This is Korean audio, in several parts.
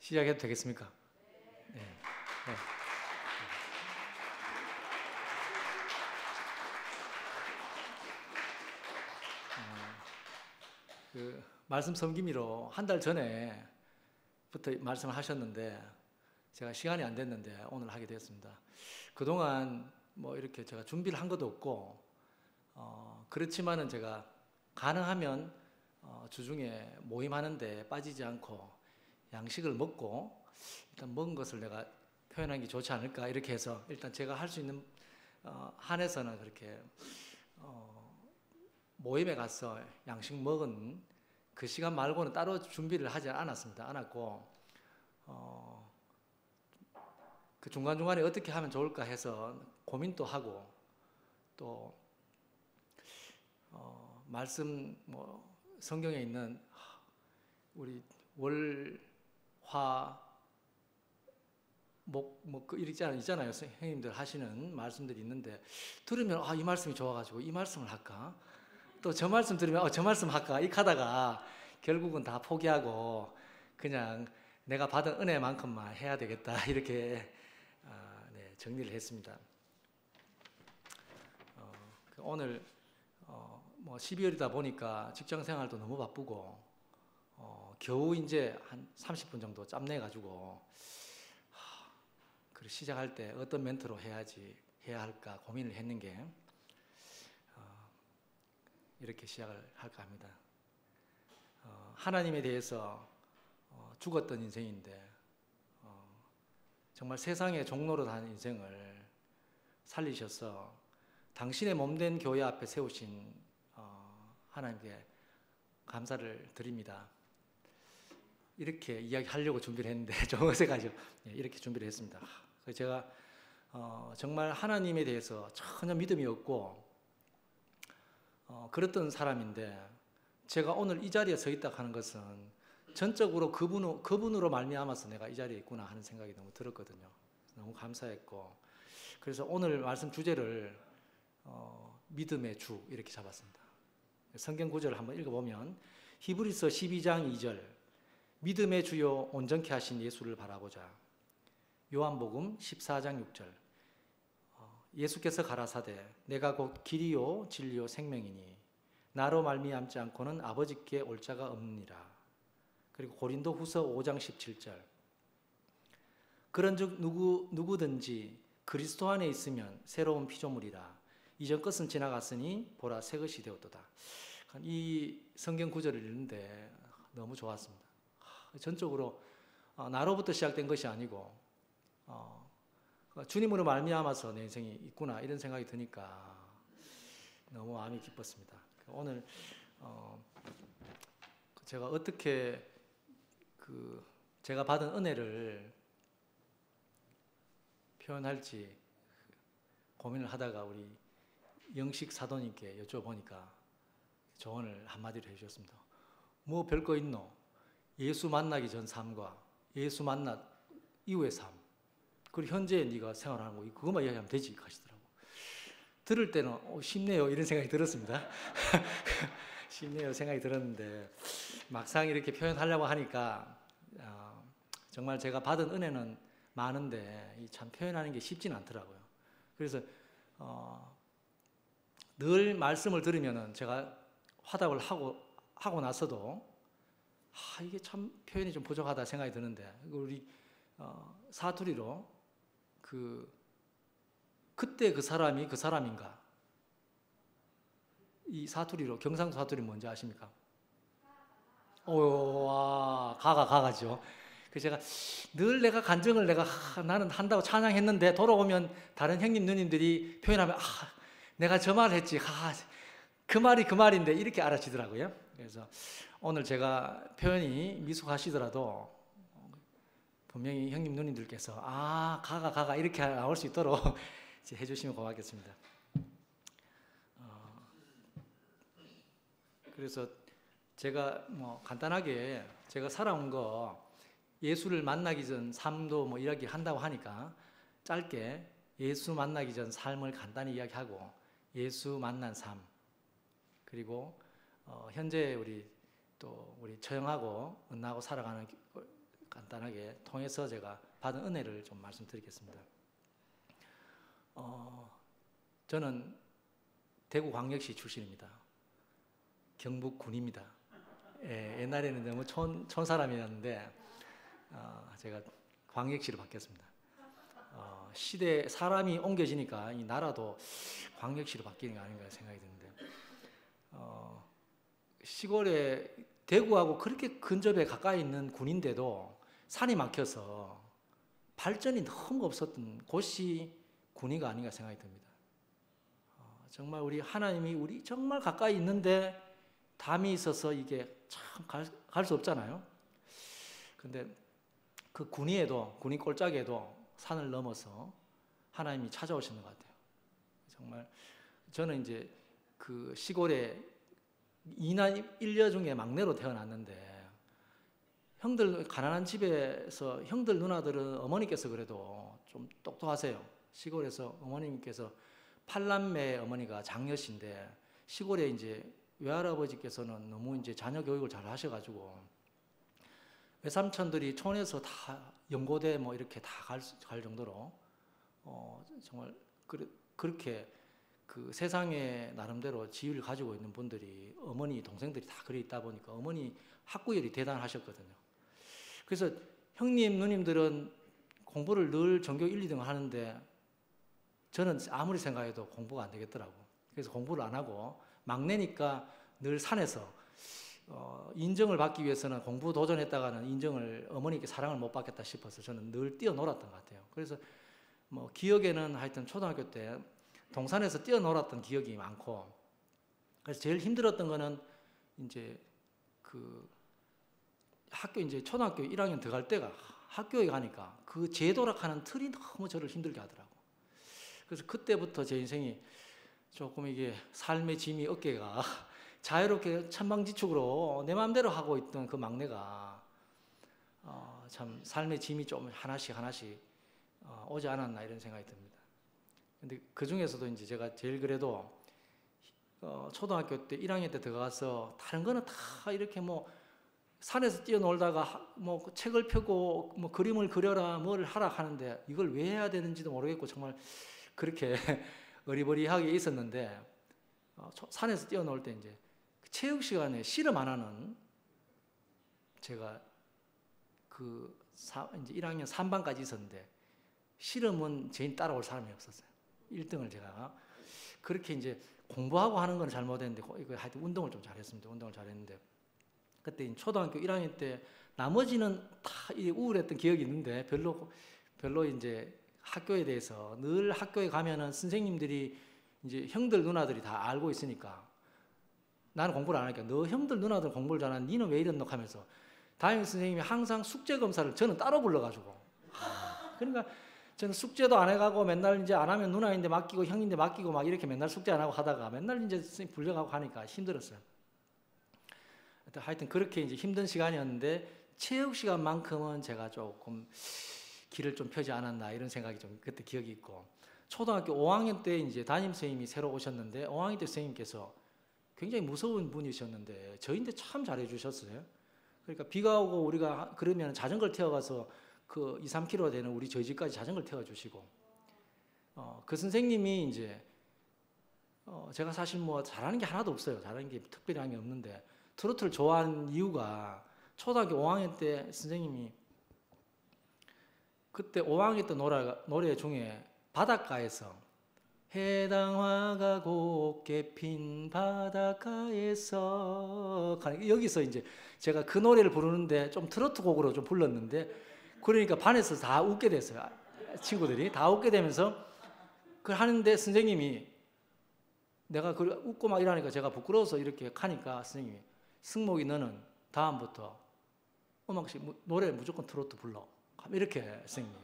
시작해도 되겠습니까? 네. 네. 말씀 섬김이로 한 달 전에부터 말씀을 하셨는데 제가 시간이 안 됐는데 오늘 하게 되었습니다. 그동안 뭐 이렇게 제가 준비를 한 것도 없고 그렇지만은 제가 가능하면 주중에 모임하는데 빠지지 않고 양식을 먹고 일단 먹은 것을 내가 표현하는 게 좋지 않을까 이렇게 해서 일단 제가 할 수 있는 한에서는 그렇게 모임에 가서 양식 먹은 그 시간 말고는 따로 준비를 하지 않았고 그 중간중간에 어떻게 하면 좋을까 해서 고민도 하고 또 말씀 뭐 성경에 있는 우리 월, 화, 목 뭐 있잖아요. 선생님들 하시는 말씀들이 있는데 들으면 이 말씀이 좋아가지고 이 말씀을 할까? 또 저 말씀 들으면 저 말씀 할까? 이렇게 하다가 결국은 다 포기하고 그냥 내가 받은 은혜만큼만 해야 되겠다 이렇게 정리를 했습니다. 오늘 뭐 12월이다 보니까 직장 생활도 너무 바쁘고 겨우 이제 한 30분 정도 짬내 가지고 시작할 때 어떤 멘트로 해야 할까 고민을 했는 게 이렇게 시작을 할까 합니다. 하나님에 대해서 죽었던 인생인데 정말 세상의 종로로 다닌 인생을 살리셔서 당신의 몸된 교회 앞에 세우신 하나님께 감사를 드립니다. 이렇게 이야기하려고 준비를 했는데 좀 어색하죠. 이렇게 준비를 했습니다. 제가 정말 하나님에 대해서 전혀 믿음이 없고 그랬던 사람인데 제가 오늘 이 자리에 서 있다 하는 것은 전적으로 그분으로 말미암아서 내가 이 자리에 있구나 하는 생각이 너무 들었거든요. 너무 감사했고 그래서 오늘 말씀 주제를 믿음의 주 이렇게 잡았습니다. 성경 구절을 한번 읽어보면 히브리서 12장 2절 믿음의 주요 온전케 하신 예수를 바라보자. 요한복음 14장 6절 예수께서 가라사대 내가 곧 길이요 진리요 생명이니 나로 말미암지 않고는 아버지께 올 자가 없느니라. 그리고 고린도후서 5장 17절 그런즉 누구든지 그리스도 안에 있으면 새로운 피조물이라. 이전 것은 지나갔으니 보라 새 것이 되었도다. 이 성경 구절을 읽는데 너무 좋았습니다. 전적으로 나로부터 시작된 것이 아니고 주님으로 말미암아서 내 인생이 있구나 이런 생각이 드니까 너무 마음이 기뻤습니다. 오늘 제가 어떻게 제가 받은 은혜를 표현할지 고민을 하다가 우리 영식 사도님께 여쭤보니까 조언을 한마디로 해주셨습니다. 뭐 별거 있노? 예수 만나기 전 삶과 예수 만나 이후의 삶 그리고 현재 네가 생활하는 거 그것만 이야기하면 되지 하시더라고. 들을 때는 쉽네요 이런 생각이 들었습니다. 쉽네요 생각이 들었는데 막상 이렇게 표현하려고 하니까 정말 제가 받은 은혜는 많은데 참 표현하는 게 쉽진 않더라고요. 그래서 늘 말씀을 들으면은 제가 화답을 하고 나서도 이게 참 표현이 좀 부족하다 생각이 드는데 우리 사투리로 그때 그 사람이 그 사람인가? 이 사투리로 경상도 사투리 뭔지 아십니까? 가가죠. 그래서 제가 늘 내가 간증을 나는 한다고 찬양했는데 돌아오면 다른 형님 누님들이 표현하면 내가 저 말 했지. 그 말이 그 말인데 이렇게 알아지더라고요. 그래서 오늘 제가 표현이 미숙하시더라도 분명히 형님 누님들께서 가가 이렇게 나올 수 있도록 해주시면 고맙겠습니다. 그래서 제가 뭐 간단하게 제가 살아온 거 예수를 만나기 전 삶도 뭐 이야기 한다고 하니까 짧게 예수 만나기 전 삶을 간단히 이야기하고 예수 만난 삶 그리고 현재 우리 처형하고 은하고 살아가는 간단하게 통해서 제가 받은 은혜를 좀 말씀드리겠습니다. 저는 대구광역시 출신입니다. 경북군입니다. 예, 옛날에는 너무 촌 사람이었는데 제가 광역시로 바뀌었습니다. 시대 사람이 옮겨지니까 이 나라도 광역시로 바뀌는 게 아닌가 생각이 드는데 시골에 대구하고 그렇게 근접에 가까이 있는 군인데도 산이 막혀서 발전이 너무 없었던 곳이 군위가 아닌가 생각이 듭니다. 정말 우리 하나님이 우리 정말 가까이 있는데 담이 있어서 이게 참 갈 수 없잖아요. 근데 그 군위에도 군위 꼴짝에도 산을 넘어서 하나님이 찾아오시는 것 같아요. 정말 저는 이제 그 시골에 이남 일녀 중에 막내로 태어났는데 형들 가난한 집에서 형들 누나들은 어머니께서 그래도 좀 똑똑하세요. 시골에서 어머님께서 8남매 어머니가 장녀신데 시골에 이제 외할아버지께서는 너무 이제 자녀 교육을 잘 하셔가지고 외삼촌들이 촌에서 다 연고대 뭐 이렇게 다 갈 정도로 정말 그렇게 그 세상에 나름대로 지위를 가지고 있는 분들이 어머니 동생들이 다 그리 있다 보니까 어머니 학구열이 대단하셨거든요. 그래서 형님 누님들은 공부를 늘 전교 1, 2등 하는데 저는 아무리 생각해도 공부가 안 되겠더라고. 그래서 공부를 안 하고 막내니까 늘 산에서 인정을 받기 위해서는 공부 도전했다가는 인정을 어머니께 사랑을 못 받겠다 싶어서 저는 늘 뛰어놀았던 것 같아요. 그래서 뭐 기억에는 하여튼 초등학교 때 동산에서 뛰어놀았던 기억이 많고 그래서 제일 힘들었던 거는 이제 그 학교 이제 초등학교 1학년 들어갈 때가 학교에 가니까 그 재도락하는 틀이 너무 저를 힘들게 하더라고. 그래서 그때부터 제 인생이 조금 이게 삶의 짐이 어깨가 자유롭게 천방지축으로 내 마음대로 하고 있던 그 막내가 참 삶의 짐이 좀 하나씩 오지 않았나 이런 생각이 듭니다. 근데 그 중에서도 이제 제가 제일 그래도 초등학교 때 1학년 때 들어가서 다른 거는 다 이렇게 뭐 산에서 뛰어놀다가 뭐 책을 펴고 뭐 그림을 그려라 뭘 하라 하는데 이걸 왜 해야 되는지도 모르겠고 정말 그렇게 어리버리하게 있었는데 산에서 뛰어놀 때 이제 체육 시간에 씨름 안 하는 제가 그 이제 1학년 3반까지 있었는데 씨름은 제인 따라올 사람이 없었어요. 1등을 제가 그렇게 이제 공부하고 하는 건 잘못했는데 이거 하여튼 운동을 좀 잘했습니다. 운동을 잘했는데 그때 초등학교 1학년 때 나머지는 다 우울했던 기억이 있는데 별로 이제 학교에 대해서 늘 학교에 가면은 선생님들이 이제 형들 누나들이 다 알고 있으니까 나는 공부를 안 하니까 너 형들 누나들 공부를 잘하는 니는 왜 이랬노 하면서 담임 선생님이 항상 숙제 검사를 저는 따로 불러가지고 그러니까 저는 숙제도 안 해가고 맨날 이제 안 하면 누나인데 맡기고 형인데 맡기고 막 이렇게 맨날 숙제 안 하고 하다가 맨날 이제 선생님 불려가고 하니까 힘들었어요. 하여튼 그렇게 이제 힘든 시간이었는데 체육 시간만큼은 제가 조금 길을 좀 펴지 않았나 이런 생각이 좀 그때 기억이 있고 초등학교 5학년 때 이제 담임 선생님이 새로 오셨는데 5학년 때 선생님께서 굉장히 무서운 분이셨는데 저희인데 참 잘해주셨어요. 그러니까 비가 오고 우리가 그러면 자전거를 태워가서 그 2, 3km 되는 우리 저희 집까지 자전거를 태워주시고 그 선생님이 이제 제가 사실 뭐 잘하는 게 하나도 없어요. 잘하는 게 특별한 게 없는데 트로트를 좋아하는 이유가 초등학교 5학년 때 선생님이 그때 5학년 때 노래 중에 바닷가에서 해당화가 곱게 핀 바닷가에서 여기서 이제 제가 그 노래를 부르는데 좀 트로트 곡으로 좀 불렀는데 그러니까 반에서 다 웃게 됐어요. 친구들이 다 웃게 되면서 그걸 하는데 선생님이 내가 그 웃고 막 이러니까 제가 부끄러워서 이렇게 하니까 선생님이 승목이 너는 다음부터 음악식 노래 무조건 트로트 불러 이렇게 선생님이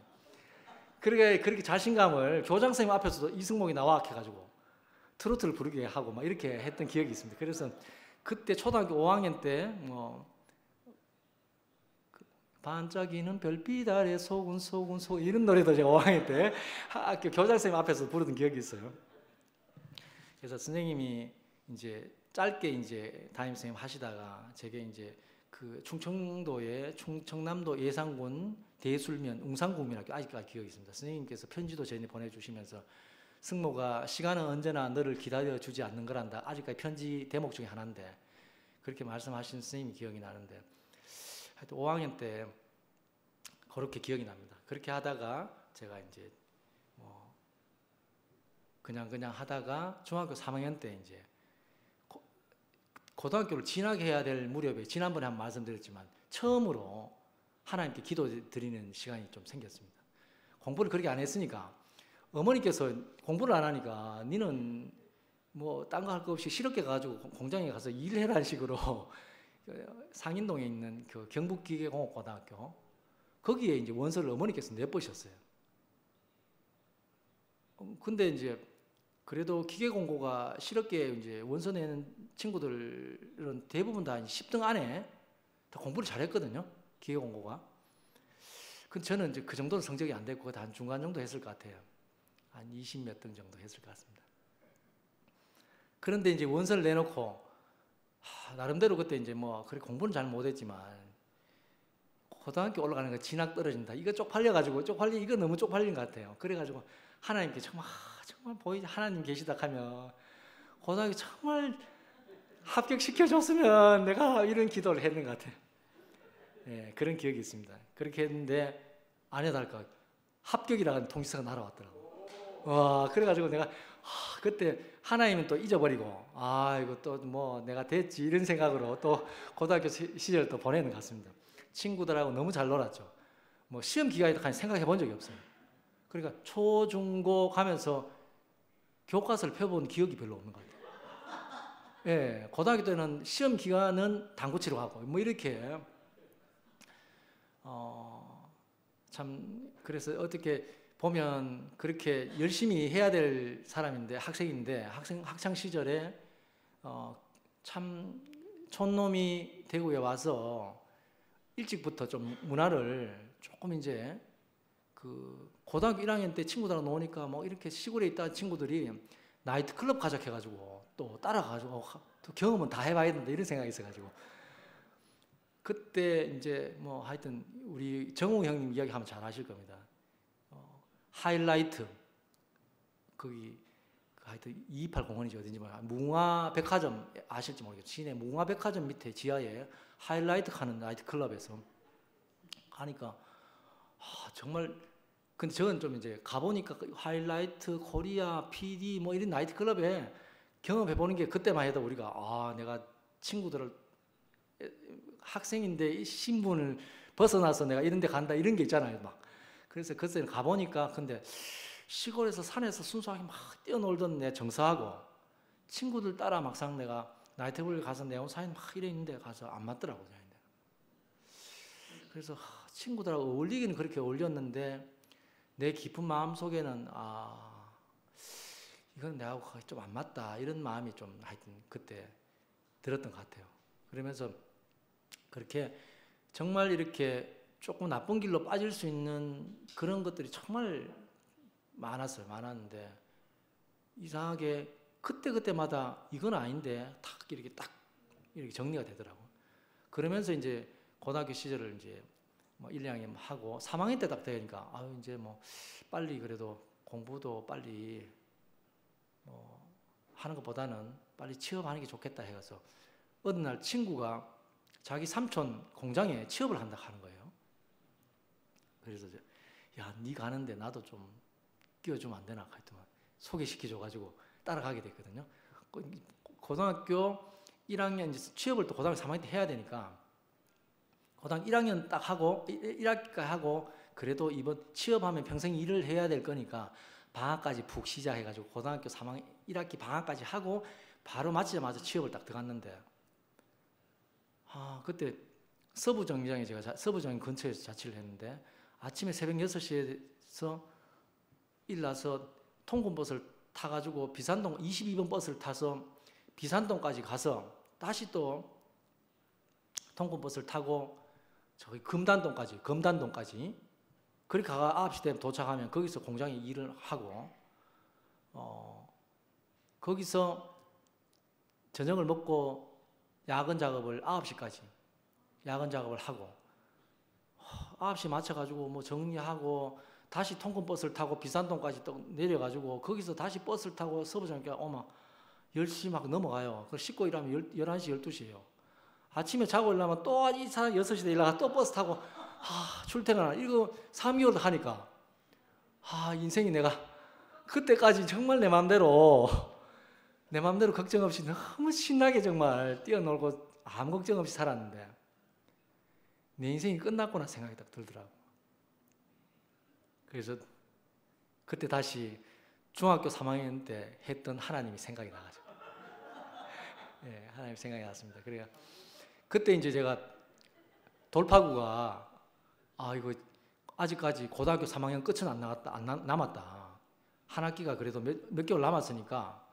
그렇게 자신감을 교장 선생님 앞에서도 이승목이 나와 해가지고 트로트를 부르게 하고 막 이렇게 했던 기억이 있습니다. 그래서 그때 초등학교 5학년 때 반짝이는 별빛 아래 소근소근 이런 노래도 제가 5학년 때 학교 교장 선생님 앞에서 부르던 기억이 있어요. 그래서 선생님이 이제 짧게 이제 담임 선생님 하시다가 제게 이제 그 충청도의 충청남도 예산군 대술면 웅산구민학교 아직까지 기억이 있습니다. 선생님께서 편지도 저희한테 보내주시면서 승모가 시간은 언제나 너를 기다려주지 않는 거란다. 아직까지 편지 대목 중에 하나인데 그렇게 말씀하신 선생님이 기억이 나는데 하여튼 5학년 때 그렇게 기억이 납니다. 그렇게 하다가 제가 이제 뭐 그냥 하다가 중학교 3학년 때 이제 고등학교를 진학해야 될 무렵에 지난번에 한번 말씀드렸지만 처음으로 하나님께 기도드리는 시간이 좀 생겼습니다. 공부를 그렇게 안 했으니까 어머니께서 공부를 안 하니까 니는 뭐 딴 거 할 거 없이 실업계 가지고 공장에 가서 일해라는 식으로 상인동에 있는 그 경북기계공업고등학교 거기에 이제 원서를 어머니께서 내보셨어요. 근데 이제 그래도 기계공고가 실업계에 이제 원서 내는 친구들은 대부분 다 10등 안에 다 공부를 잘했거든요. 기계공고가. 근데 저는 이제 그 정도는 성적이 안 됐고 한 중간 정도 했을 것 같아요. 한 20몇 등 정도 했을 것 같습니다. 그런데 이제 원서를 내놓고 나름대로 그때 이제 뭐 그렇게 공부는 잘 못했지만 고등학교 올라가는 거 진학 떨어진다. 이거 쪽팔려가지고 이거 너무 쪽팔린 것 같아요. 그래가지고 하나님께 정말 하나님 계시다 하면 고등학교 정말 합격시켜줬으면 내가 이런 기도를 했는 것 같아요. 예, 그런 기억이 있습니다. 그렇게 했는데 아니나 다를까 합격이라는 통지서가 날아왔더라고요. 와, 그래가지고 내가 그때 하나님은 또 잊어버리고 이거 또 뭐 내가 됐지 이런 생각으로 또 고등학교 시절 또 보내는 것 같습니다. 친구들하고 너무 잘 놀았죠. 뭐 시험 기간에까지 생각해 본 적이 없어요. 그러니까 초, 중, 고 가면서 교과서를 펴본 기억이 별로 없는 것 같아요. 예, 고등학교 때는 시험 기간은 당구 치러 가고 뭐 이렇게 참 그래서 어떻게 보면 그렇게 열심히 해야 될 사람인데 학생인데 학창 시절에 참 촌놈이 대구에 와서 일찍부터 좀 문화를 조금 이제 그 고등학교 1학년 때 친구들하고 노니까 뭐 이렇게 시골에 있다 친구들이 나이트클럽 가자 해가지고 또 따라가지고 또 경험은 다 해봐야 된다 이런 생각이 있어가지고 그때 이제 뭐 하여튼 우리 정우 형님 이야기하면 잘 아실 겁니다. 하이라이트 거기 하여튼 228공원이지 어딘지 몰라 무궁화백화점 아실지 모르겠어요. 시내 무궁화백화점 밑에 지하에 하이라이트 하는 나이트클럽에서 가니까 정말 근데 저는 좀 이제 가보니까 하이라이트 코리아 PD 뭐 이런 나이트클럽에 경험해 보는 게 그때만 해도 우리가 내가 친구들을 학생인데 이 신분을 벗어나서 내가 이런 데 간다 이런 게 있잖아요 막. 그래서 그때 가보니까 근데 시골에서 산에서 순수하게 막 뛰어놀던 내 정서하고 친구들 따라 막상 내가 나이트클럽에 가서 내 사인 막 이래 있는데 가서 안 맞더라고요. 그래서 친구들하고 어울리기는 그렇게 어울렸는데 내 깊은 마음 속에는 이건 내하고 좀 안 맞다 이런 마음이 좀 하여튼 그때 들었던 것 같아요. 그러면서 그렇게 정말 이렇게 조금 나쁜 길로 빠질 수 있는 그런 것들이 정말 많았는데 이상하게 그때마다 이건 아닌데 딱 이렇게 정리가 되더라고. 그러면서 이제 고등학교 시절을 이제 뭐 1, 2학년 하고 3학년 때 딱 되니까 이제 뭐 빨리 그래도 공부도 빨리 뭐 하는 것보다는 빨리 취업하는 게 좋겠다 해서 어느 날 친구가 자기 삼촌 공장에 취업을 한다 하는 거예요. 그래서 야, 니 가는데 나도 좀 끼워주면 안 되나 하여튼 소개시켜줘가지고 따라가게 됐거든요. 고등학교 1학년 이제 취업을 또 고등학교 3학년 때 해야 되니까 고등학교 1학년 딱 하고 1학기까지 하고 그래도 이번 취업하면 평생 일을 해야 될 거니까 방학까지 푹 쉬자 해가지고 고등학교 3학년 1학기 방학까지 하고 바로 마치자마자 취업을 딱 들어갔는데 그때 서부정류장에 제가 서부정류장 근처에서 자취를 했는데 아침에 새벽 6시에서 일어나서 통근버스를 타가지고 비산동 22번 버스를 타서 비산동까지 가서 다시 또 통근버스를 타고 저기 검단동까지 그렇게 가가 9시 되면 도착하면 거기서 공장에 일을 하고 거기서 저녁을 먹고 야근 작업을 9시까지 야근 작업을 하고 9시 맞춰가지고 뭐 정리하고 다시 통근버스를 타고 비산동까지 또 내려가지고 거기서 다시 버스를 타고 서부장께 오면 10시 막 넘어가요. 그걸 씻고 일하면 11시, 12시예요. 아침에 자고 일어나면 또 이사 6시에 일어나가 또 버스 타고 출퇴근을 이거 3개월 하니까 인생이 내가 그때까지 정말 내 마음대로 걱정 없이 너무 신나게 정말 뛰어놀고 아무 걱정 없이 살았는데 내 인생이 끝났구나 생각이 딱 들더라고. 그래서 그때 다시 중학교 3학년 때 했던 하나님이 생각이 나가지고 예, 하나님 생각이 났습니다. 그러니까 그때 이제 제가 돌파구가 이거 아직까지 고등학교 3학년 끝은 안 남았다. 한 학기가 그래도 몇 개월 남았으니까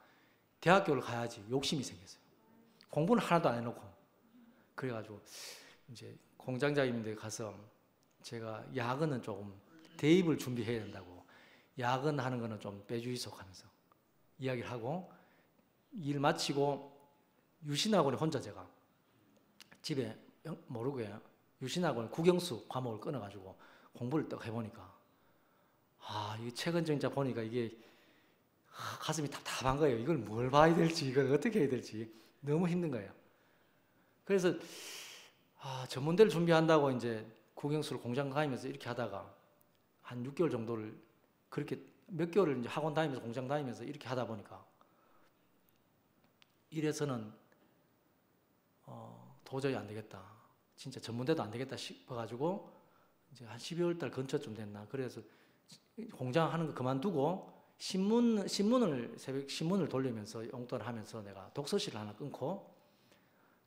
대학교를 가야지 욕심이 생겼어요. 공부는 하나도 안 해놓고. 그래가지고 이제 공장장님들 가서 제가 야근은 조금 대입을 준비해야 된다고 야근하는 거는 좀 빼주이소 하면서 이야기를 하고 일 마치고 유신학원에 혼자 제가 집에 모르게 유신학원 국영수 과목을 끊어가지고 공부를 딱 해보니까 이 책은 진짜 보니까 이게 가슴이 답답한 거예요. 이걸 뭘 봐야 될지 이걸 어떻게 해야 될지 너무 힘든 거예요. 그래서 전문대를 준비한다고 이제 국영수를 공장 다니면서 이렇게 하다가 한 6개월 정도를 그렇게 몇 개월을 이제 학원 다니면서 공장 다니면서 이렇게 하다 보니까 이래서는 도저히 안 되겠다. 진짜 전문대도 안 되겠다 싶어가지고 이제 한 12월 달 근처쯤 됐나. 그래서 공장 하는 거 그만두고 새벽 신문을 돌리면서 용돈을 하면서 내가 독서실을 하나 끊고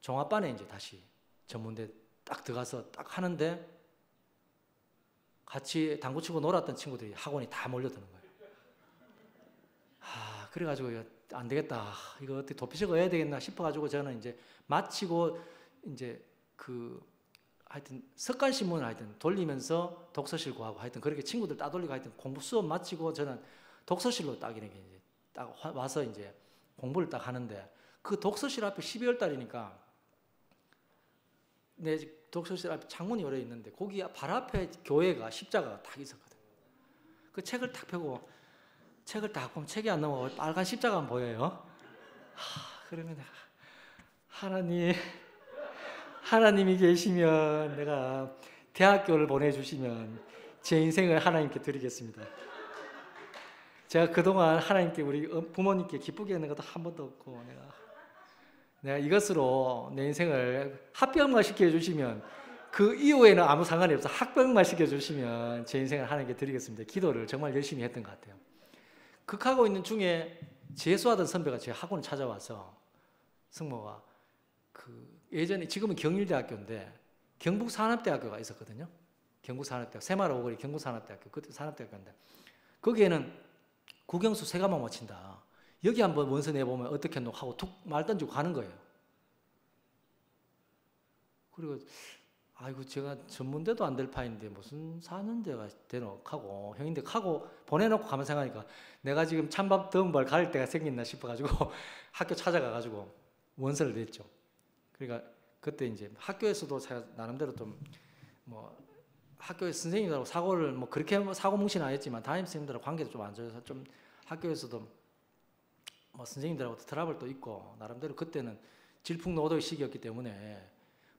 종합반에 이제 다시 전문대 딱 들어가서 딱 하는데 같이 당구 치고 놀았던 친구들이 학원이 다 몰려드는 거예요. 그래가지고 안 되겠다. 이거 어떻게 도피식을 해야 되겠나 싶어가지고 저는 이제 마치고 이제 하여튼 석간신문을 하여튼 돌리면서 독서실 구하고 하여튼 그렇게 친구들 따돌리고 하여튼 공부 수업 마치고 저는 독서실로 딱 이렇게 이제 딱 와서 이제 공부를 딱 하는데 그 독서실 앞에 12월 달이니까 내 독서실 앞에 창문이 열려 있는데 거기 바로 앞에 교회가 십자가가 딱 있었거든. 그 책을 딱 펴고 책을 딱 보면 책이 안 넘어가고 빨간 십자가만 보여요. 그러면 하나님이 계시면 내가 대학교를 보내주시면 제 인생을 하나님께 드리겠습니다. 제가 그동안 하나님께 우리 부모님께 기쁘게 하는 것도 한 번도 없고 내가 이것으로 내 인생을 합격만 시켜주시면 그 이후에는 아무 상관이 없어. 합격만 시켜주시면 제 인생을 하나님께 드리겠습니다. 기도를 정말 열심히 했던 것 같아요. 극하고 있는 중에 재수하던 선배가 제 학원을 찾아와서 승모가 예전에 지금은 경일대학교인데 경북산업대학교가 있었거든요. 경북산업대학교 새마을 오거리 경북산업대학교 그때 산업대학교인데 거기에는 국영수 3과목 마친다. 여기 한번 원서 내보면 어떻게 노 하고 툭 말 던지고 가는 거예요. 그리고 아이고 제가 전문대도 안 될 파인데 무슨 4년대가 되노 하고 형인데 하고 보내놓고 가면 생각하니까 내가 지금 찬밥 더운 발 가릴 때가 생겼나 싶어가지고 학교 찾아가가지고 원서를 냈죠. 그러니까 그때 이제 학교에서도 제가 나름대로 좀 뭐 학교에 선생님들하고 사고를 뭐 그렇게 사고 뭉치는 안 했지만 담임 선생님들하고 관계도 좀 안 좋아서 좀 학교에서도 뭐 선생님들하고 트러블도 있고 나름대로 그때는 질풍노도의 시기였기 때문에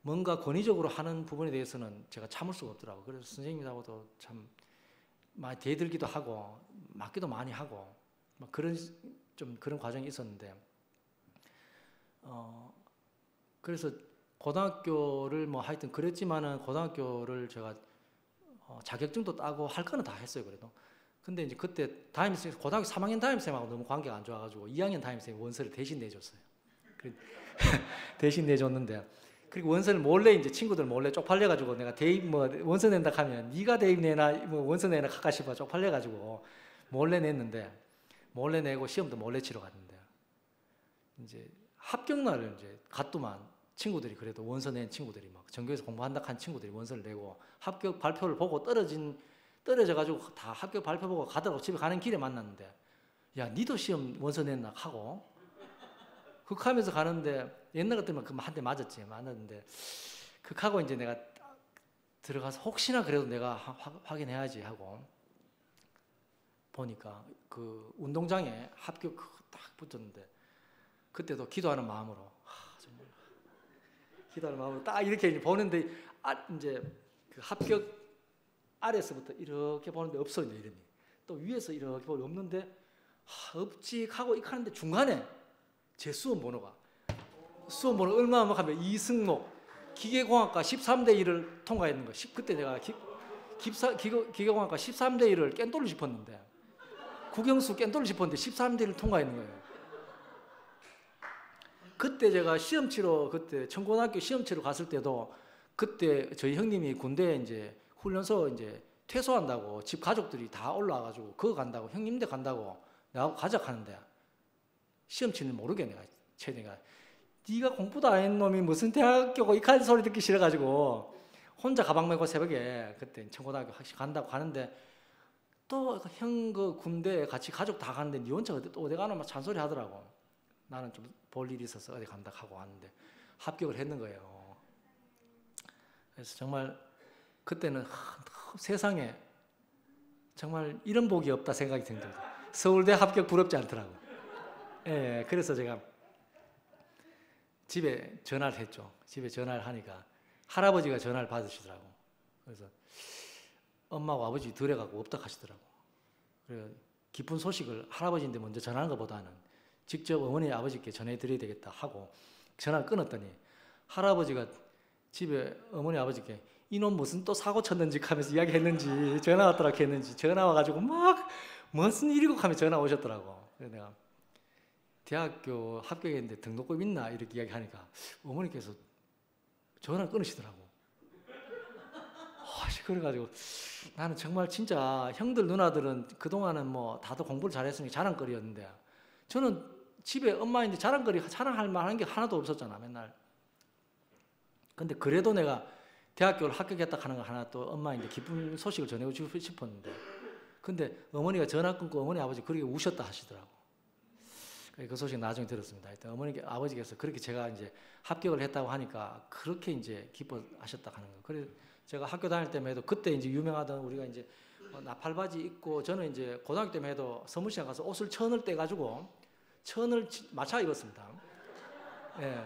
뭔가 권위적으로 하는 부분에 대해서는 제가 참을 수가 없더라고요. 그래서 선생님하고도 참 많이 대들기도 하고 맞기도 많이 하고 막 그런 과정이 있었는데 그래서 고등학교를 뭐 하여튼 그랬지만은 고등학교를 제가 자격증도 따고 할 거는 다 했어요. 그래도 근데 이제 그때 담임쌤 고등학교 3학년 담임쌤하고 너무 관계가 안 좋아가지고 2학년 담임쌤이 원서를 대신 내줬어요. 대신 내줬는데 그리고 원서를 몰래 이제 친구들 몰래 쪽팔려가지고 내가 대입 뭐 원서 낸다 하면 네가 대입 내나 뭐 원서 내나 가까시봐 쪽팔려가지고 몰래 냈는데 몰래 내고 시험도 몰래 치러 갔는데 이제 합격날을 이제 갔더만 친구들이 그래도 원서 낸 친구들이 막 전교에서 공부한다 한 친구들이 원서를 내고 합격 발표를 보고 떨어져가지고 다 합격 발표 보고 가더라고. 집에 가는 길에 만났는데 야 니도 시험 원서 냈나 하고 극하면서 가는데 옛날 같으면 그 한 대 맞았는데 하고 이제 내가 들어가서 혹시나 그래도 내가 확인해야지 하고 보니까 그 운동장에 합격 딱 붙었는데 그때도 기도하는 마음으로 정말 기도하는 마음으로 딱 이렇게 이제 보는데 이제 그 합격 아래서부터 이렇게 보는데 없어 이제 이름이 또 위에서 이렇게 보는데 없는데 없지 하고 이렇게 하는데 중간에 제 수험 번호가 얼마나 하면 이승목 기계공학과 13대 1을 통과했는 거. 그때 내가 기계공학과 13대 1을 깬돌로 짚었는데 국영수 깬돌로 짚었는데 13대 1을 통과했는 거예요. 그때 제가 시험 치러 그때 청고등학교 시험 치러 갔을 때도 그때 저희 형님이 군대에 이제 훈련소 이제 퇴소한다고 집 가족들이 다 올라와가지고 그거 간다고 형님들 간다고 나하고 가자 하는데 시험 치는 모르게 내가 네가 공부도 안 했는 놈이 무슨 대학교고 이칸 소리 듣기 싫어가지고 혼자 가방 메고 새벽에 그때 청고등학교 간다고 가는데 또 형 그 군대에 같이 가족 다 가는데 니 혼자 또 어디 가나 막 잔소리 하더라고. 나는 좀 볼 일이 있어서 어디 간다 하고 왔는데 합격을 했는 거예요. 그래서 정말 그때는 세상에 정말 이런 복이 없다 생각이 든 거죠. 서울대 합격 부럽지 않더라고. 예, 그래서 제가 집에 전화를 했죠. 집에 전화를 하니까 할아버지가 전화를 받으시더라고. 그래서 엄마하고 아버지 들어가고 없다 하시더라고. 그래서 기쁜 소식을 할아버지인데 먼저 전하는 것보다는 직접 어머니 아버지께 전해드려야 되겠다 하고 전화를 끊었더니 할아버지가 집에 어머니 아버지께 이놈 무슨 또 사고 쳤는지 하면서 이야기했는지 전화 왔더라고 했는지 전화 와가지고 막 무슨 일이고 하면서 전화 오셨더라고. 그래서 내가 대학교 합격했는데 등록금 있나 이렇게 이야기하니까 어머니께서 전화 끊으시더라고. 그래가지고 나는 정말 진짜 형들 누나들은 그동안은 뭐 다들 공부를 잘했으니 자랑거리였는데 저는 집에 엄마인데 자랑할 만한 게 하나도 없었잖아 맨날. 근데 그래도 내가 대학교를 합격했다 하는 거 하나 또 엄마인데 기쁜 소식을 전해주고 싶었는데 근데 어머니가 전화 끊고 어머니 아버지 그렇게 우셨다 하시더라고. 그 소식 나중에 들었습니다. 하여튼 어머니 아버지께서 그렇게 제가 이제 합격을 했다고 하니까 그렇게 이제 기뻐하셨다 하는 거. 그래서 제가 학교 다닐 때만 해도 그때 이제 유명하던 우리가 이제 나팔바지 입고 저는 이제 고등학교 때만 해도 서문시장 가서 옷을 천을 떼가지고 천을 마차 입었습니다. 예.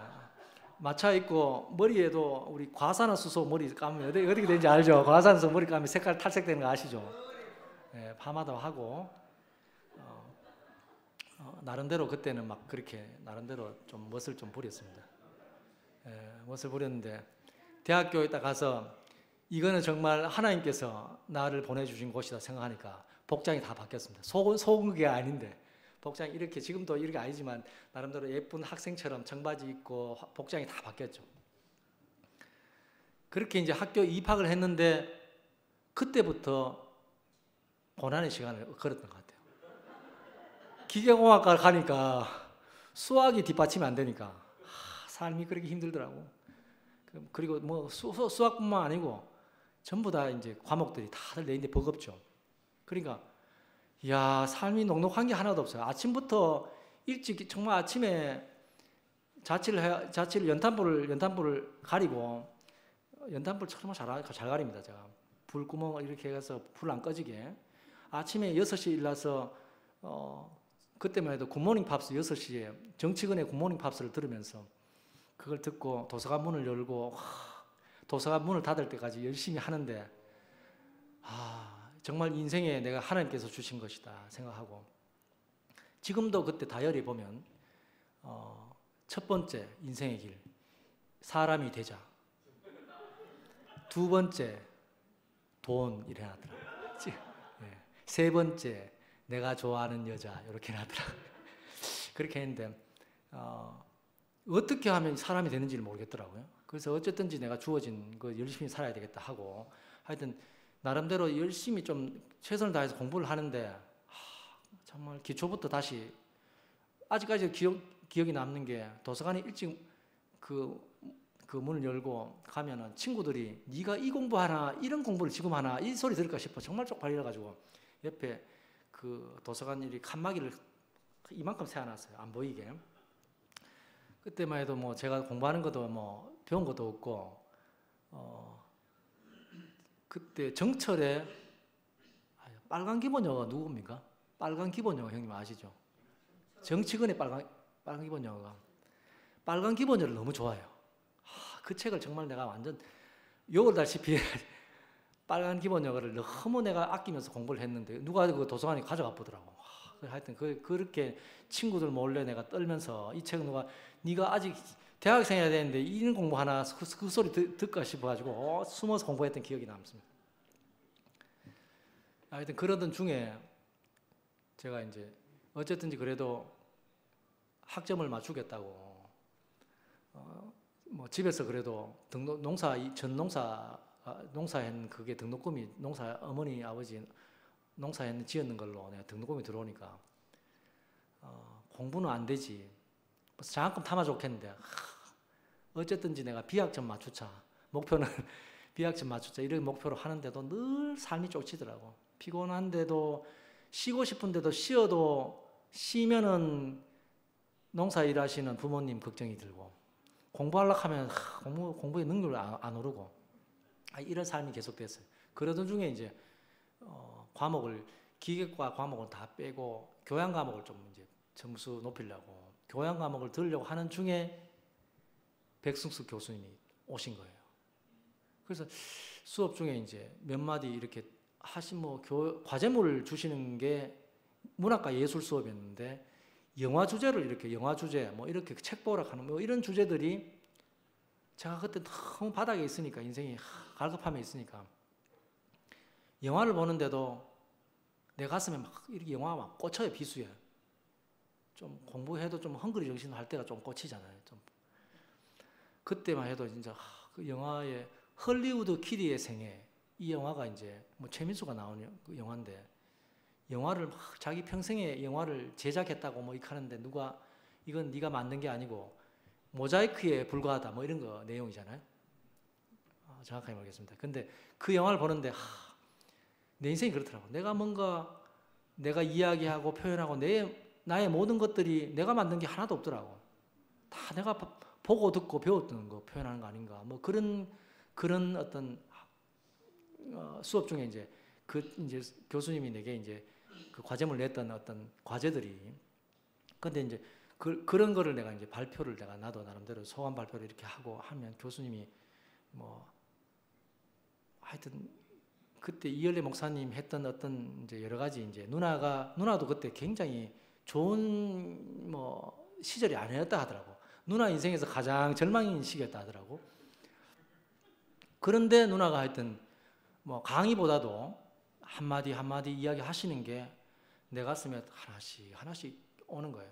마차 입고 머리에도 우리 과산화수소 머리 감으면 어떻게 되는지 알죠? 과산화수소 머리 감으면 색깔 탈색되는 거 아시죠? 예, 파마도 하고 나름대로 그때는 막 그렇게 나름대로 좀 멋을 좀 부렸습니다. 예, 멋을 부렸는데 대학교에 딱 가서 이거는 정말 하나님께서 나를 보내주신 곳이다 생각하니까 복장이 다 바뀌었습니다. 속은 그게 아닌데 복장이 이렇게 지금도 이렇게 아니지만 나름대로 예쁜 학생처럼 청바지 입고 복장이 다 바뀌었죠. 그렇게 이제 학교 입학을 했는데 그때부터 고난의 시간을 걸었던 것 같아요. 기계공학과 가니까 수학이 뒷받침이 안 되니까 삶이 그렇게 힘들더라고. 그리고 뭐 수학뿐만 아니고 전부 다 이제 과목들이 다들 내인데 버겁죠. 그러니까 야 삶이 녹록한 게 하나도 없어요. 아침부터 일찍 정말 아침에 자취를 연탄불을 가리고 연탄불 정말 잘 가립니다. 제가 불구멍을 이렇게 해서 불 안 꺼지게 아침에 6시에 일어나서 그때만 해도 굿모닝 팝스 6시에 정치근의 굿모닝 팝스를 들으면서 그걸 듣고 도서관 문을 열고 도서관 문을 닫을 때까지 열심히 하는데 정말 인생에 내가 하나님께서 주신 것이다 생각하고 지금도 그때 다이어리 보면 첫 번째 인생의 길 사람이 되자 두 번째 돈 이래 놨더라고요. 네. 세 번째 내가 좋아하는 여자 이렇게 놨더라고요. 그렇게 했는데 어떻게 하면 사람이 되는지를 모르겠더라고요. 그래서 어쨌든지 내가 주어진 거 열심히 살아야 되겠다 하고 하여튼 나름대로 열심히 좀 최선을 다해서 공부를 하는데 정말 기초부터 다시 아직까지 기억이 남는 게 도서관에 일찍 그 문을 열고 가면은 친구들이 네가 이 공부하나 이런 공부를 지금 하나 이 소리 들을까 싶어 정말 쪽팔려 가지고 옆에 그 도서관 이 칸막이를 이만큼 세워놨어요. 안 보이게. 그때만 해도 뭐 제가 공부하는 것도 뭐 배운 것도 없고 그때 정철에 빨간 기본 영어가 누굽니까? 빨간 기본 영어 형님 아시죠? 정치근의 빨간 기본 영어가 빨간 기본 영어를 너무 좋아해요. 그 책을 정말 내가 완전 욕을 달시피 빨간 기본 영어를 너무 내가 아끼면서 공부를 했는데 누가 그 도서관에 가져가 보더라고. 하여튼 그렇게 친구들 몰래 내가 떨면서 이 책은 네가 아직 대학생이어야 되는데 이런 공부 하나 그 소리 듣까 싶어가지고 숨어서 공부했던 기억이 남습니다. 하여튼 그러던 중에 제가 이제 어쨌든지 그래도 학점을 맞추겠다고 뭐 집에서 그래도 농사한 그게 등록금이 어머니 아버지 농사했는 지었는 걸로 내가 등록금이 들어오니까 공부는 안 되지. 장학금 타면 좋겠는데 어쨌든지 내가 비학점 맞추자. 목표는 비학점 맞추자 이런 목표로 하는데도 늘 삶이 쫓이더라고. 피곤한데도 쉬고 싶은데도 쉬면은 농사 일하시는 부모님 걱정이 들고 공부하려고 하면 공부의 능률을 안 오르고 이런 삶이 계속됐어요. 그러던 중에 이제 과목을 기계과 과목을 다 빼고 교양 과목을 좀 이제 점수 높이려고 교양 과목을 들으려고 하는 중에 백승수 교수님이 오신 거예요. 그래서 수업 중에 이제 몇 마디 이렇게 과제물을 주시는 게 문학과 예술 수업이었는데 영화 주제를 이렇게 영화 주제 뭐 이렇게 책 보라 하는 뭐 이런 주제들이 제가 그때 너무 바닥에 있으니까 인생이 갈급함에 있으니까 영화를 보는데도 내 가슴에 막 이렇게 영화가 막 꽂혀요. 비수에 좀 공부해도 좀 헝그리 정신 할 때가 좀 꽂히잖아요. 좀 그때만 해도 진짜 그 영화의 헐리우드 키디의 생애 이 영화가 이제 뭐 최민수가 나오는 그 영화인데 영화를 막 자기 평생에 영화를 제작했다고 뭐 이렇게 하는데 이건 네가 만든 게 아니고 모자이크에 불과하다 뭐 이런 거 내용이잖아요. 정확하게 모르겠습니다. 근데 그 영화를 보는데 내 인생이 그렇더라고. 내가 이야기하고 표현하고 나의 모든 것들이 내가 만든 게 하나도 없더라고. 다 내가 보고 듣고 배웠던 거 표현하는 거 아닌가. 뭐 그런 어떤 수업 중에 이제 교수님이 내게 이제 그 과제물 냈던 어떤 과제들이 근데 이제 그런 거를 내가 이제 발표를 나도 나름대로 소감 발표를 이렇게 하고 하면 교수님이 뭐 하여튼 그때 이열래 목사님 했던 어떤 이제 여러 가지 이제 누나도 그때 굉장히 좋은 뭐 시절이 아니었다 하더라고. 누나 인생에서 가장 절망인 시기였다 하더라고. 그런데 누나가 하여튼 뭐 강의보다도 한마디 한마디 이야기 하시는 게 내 가슴에 하나씩 오는 거예요.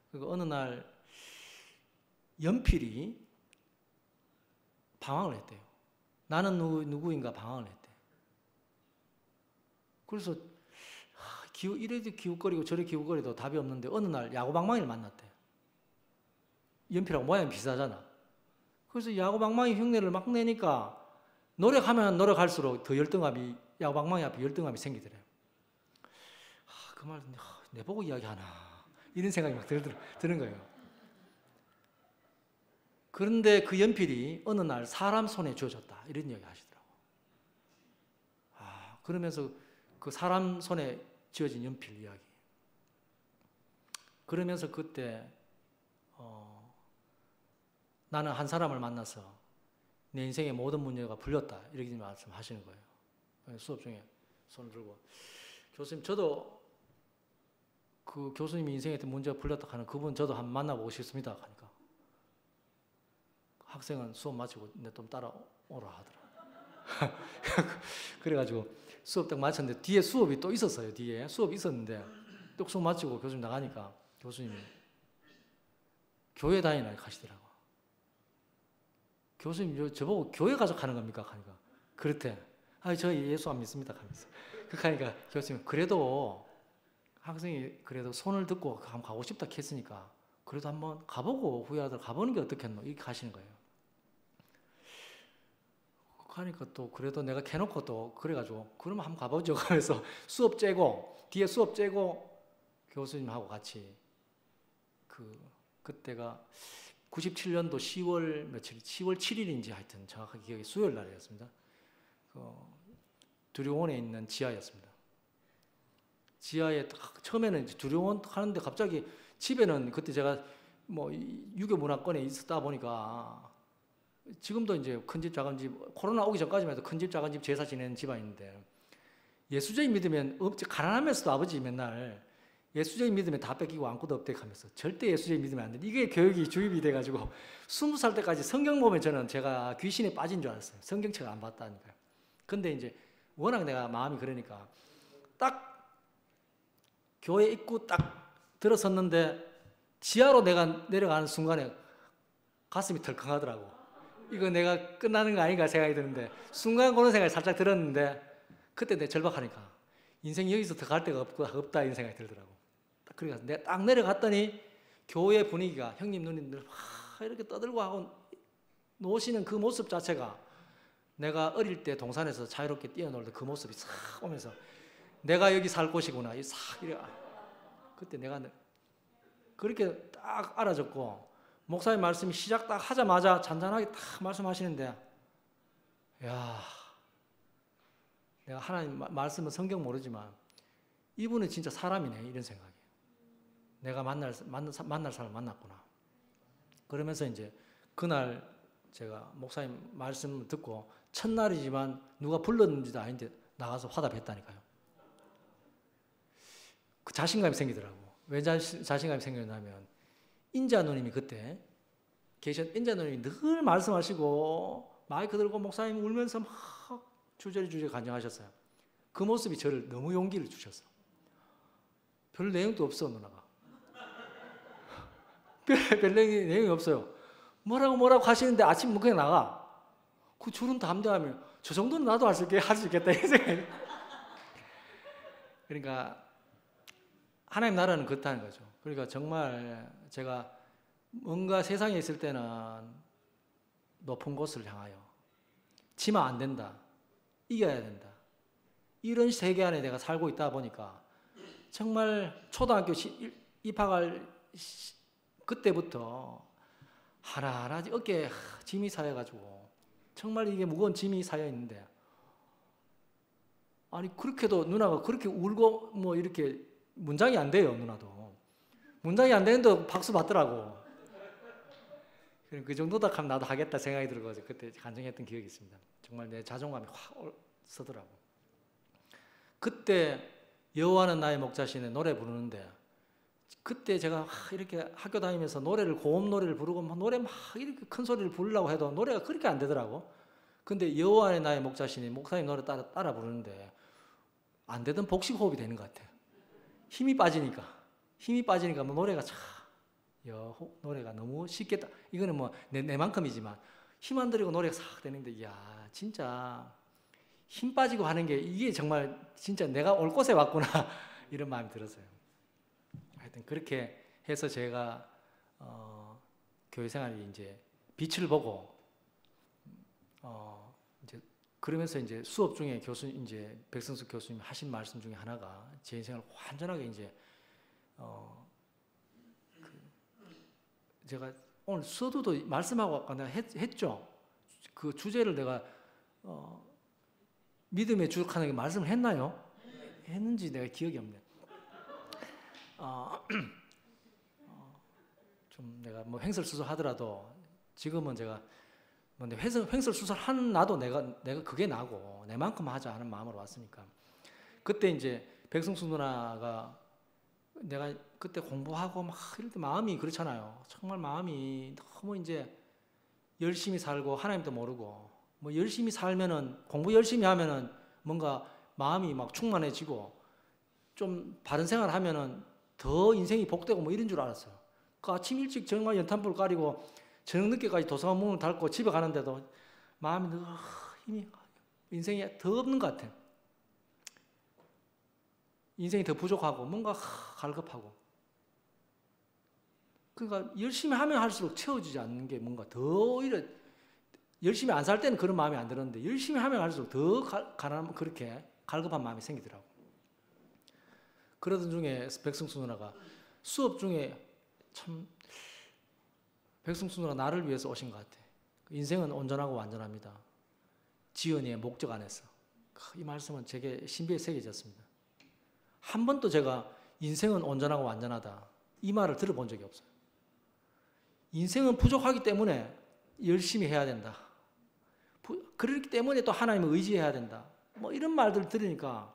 그리고 어느 날 연필이 방황을 했대요. 나는 누구인가 방황을 했대. 그래서 이래도 기웃거리고 저래 기웃거리도 답이 없는데 어느 날 야구방망이를 만났대. 연필하고 모양이 비슷하잖아. 그래서 야구방망이 흉내를 막 내니까 노력하면 노력할수록 더 야구방망이 앞에 열등감이 생기더래요. 그 말 내보고 이야기하나 이런 생각이 막 드는 거예요. 그런데 그 연필이 어느 날 사람 손에 쥐어졌다 이런 이야기 하시더라고. 그러면서 그 사람 손에 쥐어진 연필 이야기. 그러면서 그때 나는 한 사람을 만나서 내 인생의 모든 문제가 풀렸다 이렇게 말씀하시는 거예요. 수업 중에 손을 들고 교수님 저도 그 교수님이 인생에 문제가 풀렸다 하는 그분 저도 한번 만나보고 싶습니다 하니까 학생은 수업 마치고 내 좀 따라오라 하더라. 그래가지고 수업 딱 마쳤는데 뒤에 수업이 또 있었어요. 뒤에 수업이 있었는데 또 수업 마치고 교수님 나가니까 교수님이 교회 다니나 가시더라고. 교수님 저보고 교회 가서 가는 겁니까? 하니까 그렇대. 저 예수 안 믿습니다 하면서. 그렇게 하니까 교수님 그래도 학생이 그래도 손을 듣고 한번 가고 싶다 했으니까 그래도 한번 가보고 후회하더라 가보는 게 어떻겠노 이렇게 하시는 거예요. 하니까 또 그래도 내가 캐놓고 또 그래가지고 그러면 한번 가보죠 하면서 뒤에 수업 째고 교수님하고 같이 그때가 97년도 10월 며칠, 10월 7일인지 하여튼 정확하게 기억이 수요일 날이었습니다. 두룡원에 있는 지하였습니다. 지하에 처음에는 두룡원 하는데 갑자기 집에는 그때 제가 뭐 유교 문화권에 있었다 보니까 지금도 이제 큰 집 작은 집 코로나 오기 전까지만 해도 큰 집 작은 집 제사 지내는 집안인데 예수적인 믿으면 가난하면서도 아버지 맨날 예수적인 믿으면 다 뺏기고 아무것도 없대 하면서 절대 예수적인 믿으면 안 돼. 이게 교육이 주입이 돼가지고 20살 때까지 성경 보면 저는 제가 귀신에 빠진 줄 알았어요. 성경책 안 봤다니까요. 근데 이제 워낙 내가 마음이 그러니까 딱 교회 입구 딱 들어섰는데 지하로 내가 내려가는 순간에 가슴이 덜컹하더라고. 이거 내가 끝나는 거 아닌가 생각이 드는데 순간 그런 생각이 살짝 들었는데 그때 내 절박하니까 인생이 여기서 더 갈 데가 없다 이런 생각이 들더라고. 그러니까 내가 딱 내려갔더니 교회 분위기가 형님 누님들 이렇게 떠들고 하고 노시는 그 모습 자체가 내가 어릴 때 동산에서 자유롭게 뛰어놀던 그 모습이 싹 오면서 내가 여기 살 곳이구나 싹 이래. 그때 내가 그렇게 딱 알아졌고 목사님 말씀이 시작 딱 하자마자 잔잔하게 딱 말씀하시는데 야 내가 하나님 말씀은 성경 모르지만 이분은 진짜 사람이네 이런 생각이. 내가 만날 사람 만났구나. 그러면서 이제 그날 제가 목사님 말씀 듣고 첫날이지만 누가 불렀는지도 아닌데 나가서 화답했다니까요. 그 자신감이 생기더라고. 왜 자신감이 생겼냐면 인자 누님이 그때 인자 누님이 늘 말씀하시고 마이크 들고 목사님 울면서 막 주저리 간증하셨어요. 그 모습이 저를 너무 용기를 주셨어. 별 내용도 없어 누나가. 별 내용이 없어요. 뭐라고 하시는데 아침 그냥 나가. 그 주름 담대하면 저 정도는 나도 할 수 있겠다 이 생각이. 그러니까 하나님 나라는 그렇다는 거죠. 그러니까 정말 제가 뭔가 세상에 있을 때는 높은 곳을 향하여 지면 안 된다. 이겨야 된다. 이런 세계 안에 내가 살고 있다 보니까 정말 초등학교 입학할 그때부터 하나하나 어깨에 짐이 쌓여가지고 정말 이게 무거운 짐이 쌓여 있는데 아니 그렇게도 누나가 그렇게 울고 뭐 이렇게 문장이 안 돼요 누나도 문장이 안 되는데 박수 받더라고. 그 정도다 하면 나도 하겠다 생각이 들어가지고 그때 간증했던 기억이 있습니다. 정말 내 자존감이 확 서더라고. 그때 여호와는 나의 목자시네 노래 부르는데 그때 제가 이렇게 학교 다니면서 고음 노래를 부르고 노래 막 이렇게 큰 소리를 부르려고 해도 노래가 그렇게 안 되더라고. 근데 여호와는 나의 목자시니 목사님 노래 따라 부르는데 안 되던 복식 호흡이 되는 것 같아. 힘이 빠지니까 뭐 노래가 노래가 너무 쉽게 이거는 뭐 내만큼이지만 힘 안 들이고 노래가 싹 되는데 이야 진짜 힘 빠지고 하는 게 이게 정말 진짜 내가 올 곳에 왔구나 이런 마음이 들었어요. 하여튼 그렇게 해서 제가 교회 생활이 이제 빛을 보고 이제 그러면서 이제 수업 중에 이제 백성수 교수님 하신 말씀 중에 하나가 제 인생을 완전하게 이제 제가 오늘 서두도 말씀하고 아까 내가 했죠. 그 주제를 내가 믿음의 주역하는 말씀을 했나요? 했는지 내가 기억이 없네. 좀 내가 뭐 횡설수설 하더라도 지금은 제가 뭐 횡설수설 하는 나도 내가 그게 나고 내만큼 하자 하는 마음으로 왔으니까 그때 이제 백성수 누나가 내가 그때 공부하고 막 이럴 때 마음이 그렇잖아요. 정말 마음이 너무 이제 열심히 살고 하나님도 모르고 뭐 열심히 살면은 공부 열심히 하면은 뭔가 마음이 막 충만해지고 좀 바른 생활 하면은 더 인생이 복되고 뭐 이런 줄 알았어요. 그 아침 일찍 정말 연탄불 까리고 저녁 늦게까지 도서관 문을 닫고 집에 가는데도 마음이 더 힘이 인생이 더 없는 것 같아. 인생이 더 부족하고 뭔가 갈급하고 그러니까 열심히 하면 할수록 채워지지 않는 게 뭔가 더 이래 열심히 안 살 때는 그런 마음이 안 들었는데 열심히 하면 할수록 더 가난 그렇게 갈급한 마음이 생기더라고. 그러던 중에 백성수 누나가 수업 중에 참 백승수가 나를 위해서 오신 것 같아. 인생은 온전하고 완전합니다. 지연이의 목적 안에서. 이 말씀은 제게 신비에 새겨졌습니다. 한 번도 제가 인생은 온전하고 완전하다 이 말을 들어본 적이 없어요. 인생은 부족하기 때문에 열심히 해야 된다. 그렇기 때문에 또 하나님을 의지해야 된다. 뭐 이런 말들 들으니까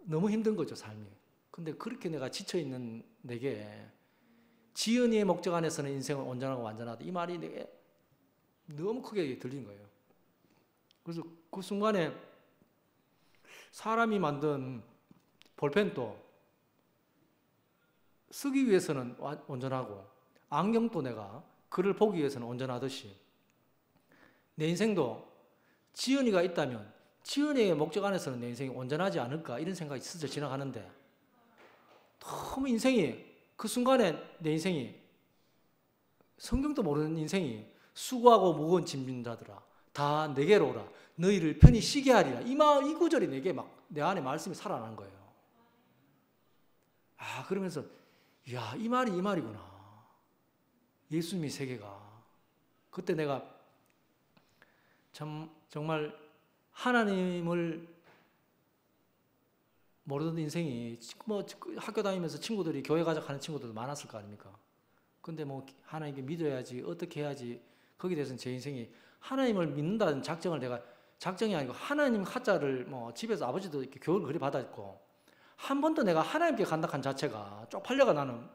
너무 힘든 거죠, 삶이. 근데 그렇게 내가 지쳐있는 내게 지연이의 목적 안에서는 인생은 온전하고 완전하다. 이 말이 내게 너무 크게 들린 거예요. 그래서 그 순간에 사람이 만든 볼펜도 쓰기 위해서는 온전하고 안경도 내가 글을 보기 위해서는 온전하듯이 내 인생도 지연이가 있다면 지연이의 목적 안에서는 내 인생이 온전하지 않을까 이런 생각이 스쳐 지나가는데 너무 인생이 그 순간에 내 인생이 성경도 모르는 인생이 수고하고 무거운 짐진 자들아 다 내게로 오라 너희를 편히 쉬게 하리라 이 구절이 내게 막 내 안에 말씀이 살아난 거예요. 그러면서 이야 이 말이 이 말이구나. 예수님의 세계가 그때 내가 참 정말 하나님을 모르던 인생이 뭐 학교 다니면서 친구들이 교회 가자 하는 친구들도 많았을 거 아닙니까? 근데 뭐 하나님께 믿어야지 어떻게 해야지 거기에 대해서는 제 인생이 하나님을 믿는다는 작정이 아니고 하나님 하자를 뭐 집에서 아버지도 이렇게 교육을 그리 받았고 한 번도 내가 하나님께 간다 한 자체가 쪽팔려가 나는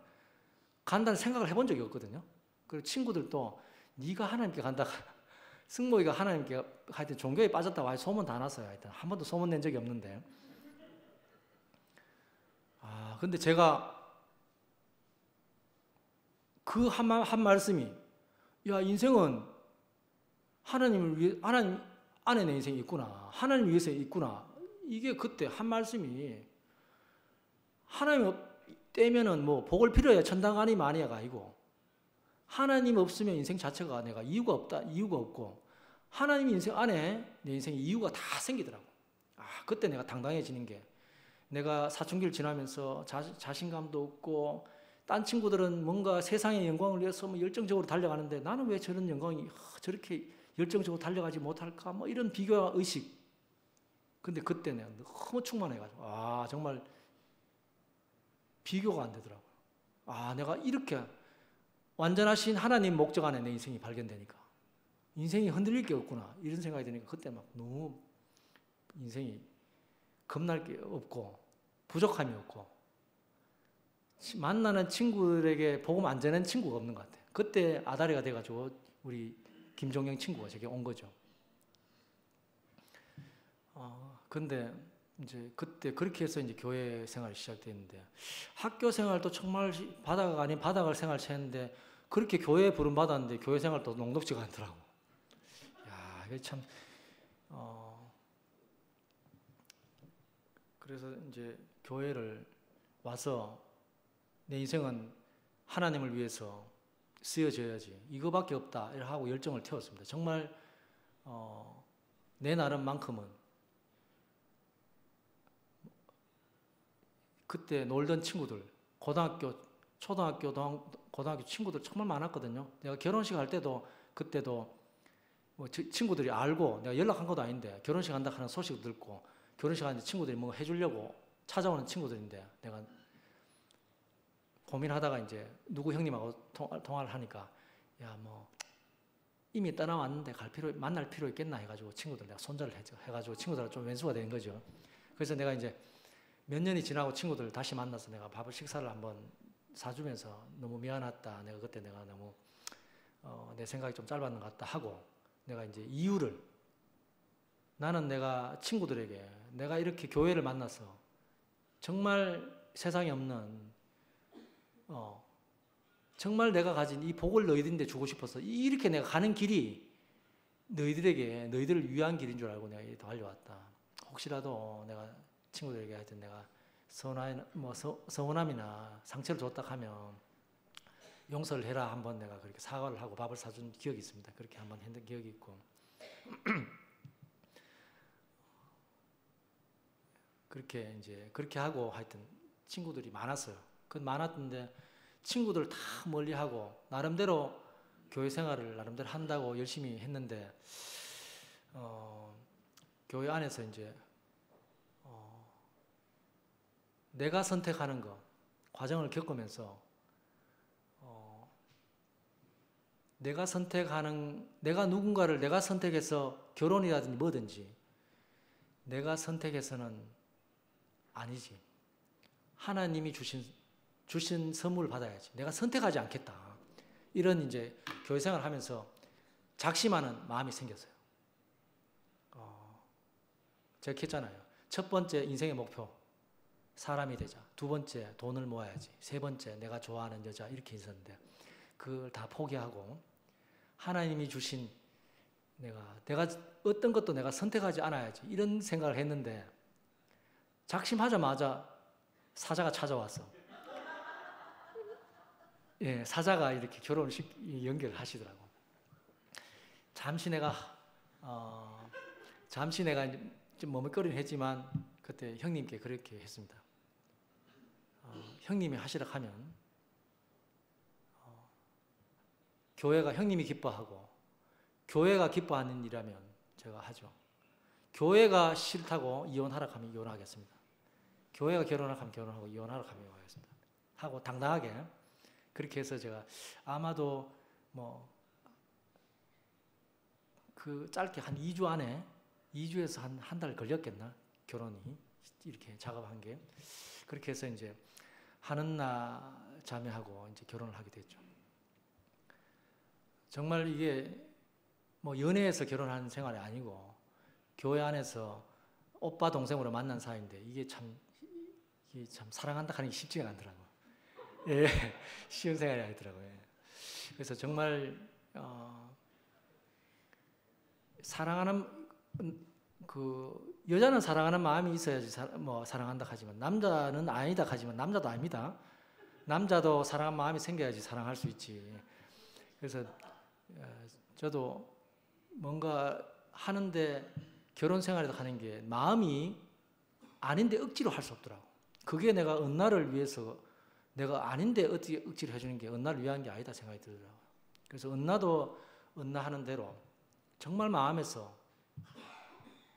간다는 생각을 해본 적이 없거든요. 그리고 친구들도 네가 하나님께 간다 승모이가 하나님께 하여튼 종교에 빠졌다고 아예 소문 다 났어요. 하여튼 한 번도 소문 낸 적이 없는데 근데 제가 그 한 말씀이 야 인생은 하나님을 위해 하나님 안에 내 인생이 있구나 하나님 위해서 있구나 이게 그때 한 말씀이 하나님 떼면은 뭐 복을 빌어야 천당가니 마니아가 아니고 하나님 없으면 인생 자체가 내가 이유가 없고 하나님 인생 안에 내 인생에 이유가 다 생기더라고. 그때 내가 당당해지는 게 내가 사춘기를 지나면서 자신감도 없고 딴 친구들은 뭔가 세상의 영광을 위해서 뭐 열정적으로 달려가는데 나는 왜 저런 영광이 저렇게 열정적으로 달려가지 못할까 뭐 이런 비교 의식. 근데 그때 내가 너무 충만해가지고 정말 비교가 안 되더라고요. 내가 이렇게 완전하신 하나님 목적 안에 내 인생이 발견되니까 인생이 흔들릴 게 없구나 이런 생각이 드니까 그때 막 너무 인생이 겁날 게 없고 부족함이 없고 만나는 친구들에게 복음 안 전하는 친구가 없는 것 같아요. 그때 아다리가 돼가지고 우리 김종영 친구가 제게 온 거죠. 근데 이제 그때 그렇게 해서 이제 교회 생활이 시작됐는데 학교 생활도 정말 바다가 아닌 바다갈 생활 했는데 그렇게 교회에 부름 받았는데 교회 생활도 녹록지가 않더라고. 이게 참 그래서 이제 교회를 와서 내 인생은 하나님을 위해서 쓰여져야지 이거밖에 없다 이렇게 하고 열정을 태웠습니다. 정말 내 나름만큼은 그때 놀던 친구들 고등학교 고등학교 친구들 정말 많았거든요. 내가 결혼식 할 때도 그때도 뭐 친구들이 알고 내가 연락한 것도 아닌데 결혼식 한다 하는 소식을 듣고 결혼식 하는데 친구들이 뭐 해주려고 찾아오는 친구들인데 내가 고민하다가 이제 누구 형님하고 통화를 하니까 뭐 이미 떠나왔는데 만날 필요 있겠나 해가지고 친구들 내가 손절을 해가지고 친구들하고 좀 왼수가 된 거죠. 그래서 내가 이제 몇 년이 지나고 친구들 다시 만나서 내가 식사를 한번 사주면서 너무 미안했다. 내가 그때 내가 너무 내 생각이 좀 짧았는 것 같다 하고 내가 이제 이유를 나는 내가 친구들에게 내가 이렇게 교회를 만나서 정말 세상에 없는 정말 내가 가진 이 복을 너희들한테 주고 싶어서 이렇게 내가 가는 길이 너희들을 위한 길인 줄 알고 내가 달려왔다. 혹시라도 내가 친구들에게 하여튼 내가 서운함이나 상처를 줬다 하면 용서를 해라 한번 내가 그렇게 사과를 하고 밥을 사준 기억이 있습니다. 그렇게 한번 했던 기억이 있고 그렇게 하고 하여튼 친구들이 많았어요. 그 많았는데 친구들 다 멀리하고 나름대로 교회 생활을 나름대로 한다고 열심히 했는데 교회 안에서 이제 내가 선택하는 거 과정을 겪으면서 내가 누군가를 내가 선택해서 결혼이라든지 뭐든지 내가 선택해서는 아니지. 하나님이 주신 선물을 받아야지. 내가 선택하지 않겠다. 이런 이제 교회 생활을 하면서 작심하는 마음이 생겼어요. 제가 했잖아요. 첫 번째 인생의 목표 사람이 되자. 두 번째 돈을 모아야지. 세 번째 내가 좋아하는 여자 이렇게 있었는데 그걸 다 포기하고 하나님이 주신 내가 어떤 것도 내가 선택하지 않아야지 이런 생각을 했는데 작심하자마자 사자가 찾아와서 예, 사자가 이렇게 결혼을 연결하시더라고. 잠시 내가 좀 머뭇거리긴 했지만 그때 형님께 그렇게 했습니다. 형님이 하시라 하면 교회가 형님이 기뻐하고 교회가 기뻐하는 일이라면 제가 하죠. 교회가 싫다고 이혼하라 하면 이혼하겠습니다. 교회가 결혼하라 하면 결혼하고 이혼하라 하면 이혼하겠습니다. 하고 당당하게 그렇게 해서 제가 아마도 그 짧게 한 2주 안에 2주에서 한 달 걸렸겠나 결혼이 이렇게 작업한 게 그렇게 해서 이제 하는나 자매하고 이제 결혼을 하게 됐죠. 정말 이게 연애해서 결혼하는 생활이 아니고 교회 안에서 오빠 동생으로 만난 사이인데 이게 참 사랑한다 하는 게 쉽지가 않더라고. 예, 쉬운 생활이 아니더라고요. 예. 그래서 정말 사랑하는 여자는 사랑하는 마음이 있어야지 사랑한다 하지만 남자는 아니다 하지만 남자도 아닙니다. 남자도 사랑하는 마음이 생겨야지 사랑할 수 있지. 그래서 저도 뭔가 하는데 결혼 생활에도 하는 게 마음이 아닌데 억지로 할 수 없더라고. 그게 내가 언나를 위해서 내가 아닌데 어떻게 억지로 해주는 게 언나를 위한 게 아니다 생각이 들더라고요. 그래서 언나도 언나 하는 대로 정말 마음에서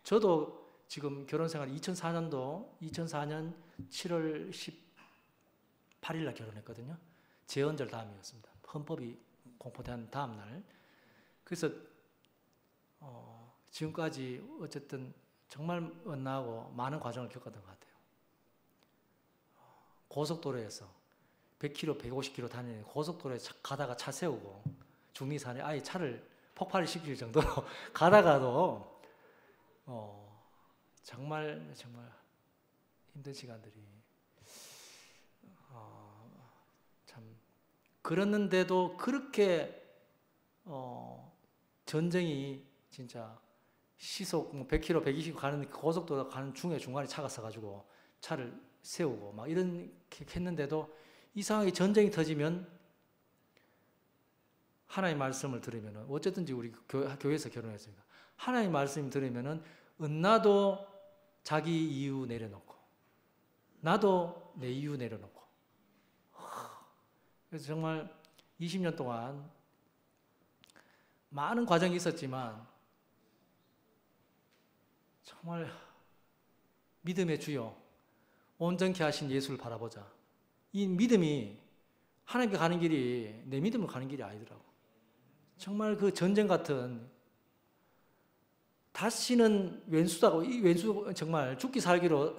저도 지금 결혼 생활 2004년 7월 18일 날 결혼했거든요. 제헌절 다음이었습니다. 헌법이 공포된 다음 날. 그래서 지금까지 어쨌든 정말 언나하고 많은 과정을 겪었던 것 같아요. 고속도로에서 100km, 150km 다니는 고속도로에 가다가 차 세우고 중리산에 아예 차를 폭발을 시킬 정도로 가다가도 정말 힘든 시간들이 참 그랬는데도 그렇게 전쟁이 진짜 시속 100km, 120km 가는 고속도로 가는 중간에 차가 서가지고 차를 세우고 막 이렇게 했는데도 이상하게 전쟁이 터지면 하나님의 말씀을 들으면은 어쨌든지 우리 교회에서 결혼했으니까 하나님의 말씀 들으면은 나도 자기 이유 내려놓고 나도 내 이유 내려놓고 그래서 정말 20년 동안 많은 과정이 있었지만 정말 믿음의 주요 온전케 하신 예수를 바라보자. 이 믿음이 하나님께 가는 길이 내 믿음으로 가는 길이 아니더라고. 정말 그 전쟁 같은 다시는 왼수다고 이 왼수 정말 죽기 살기로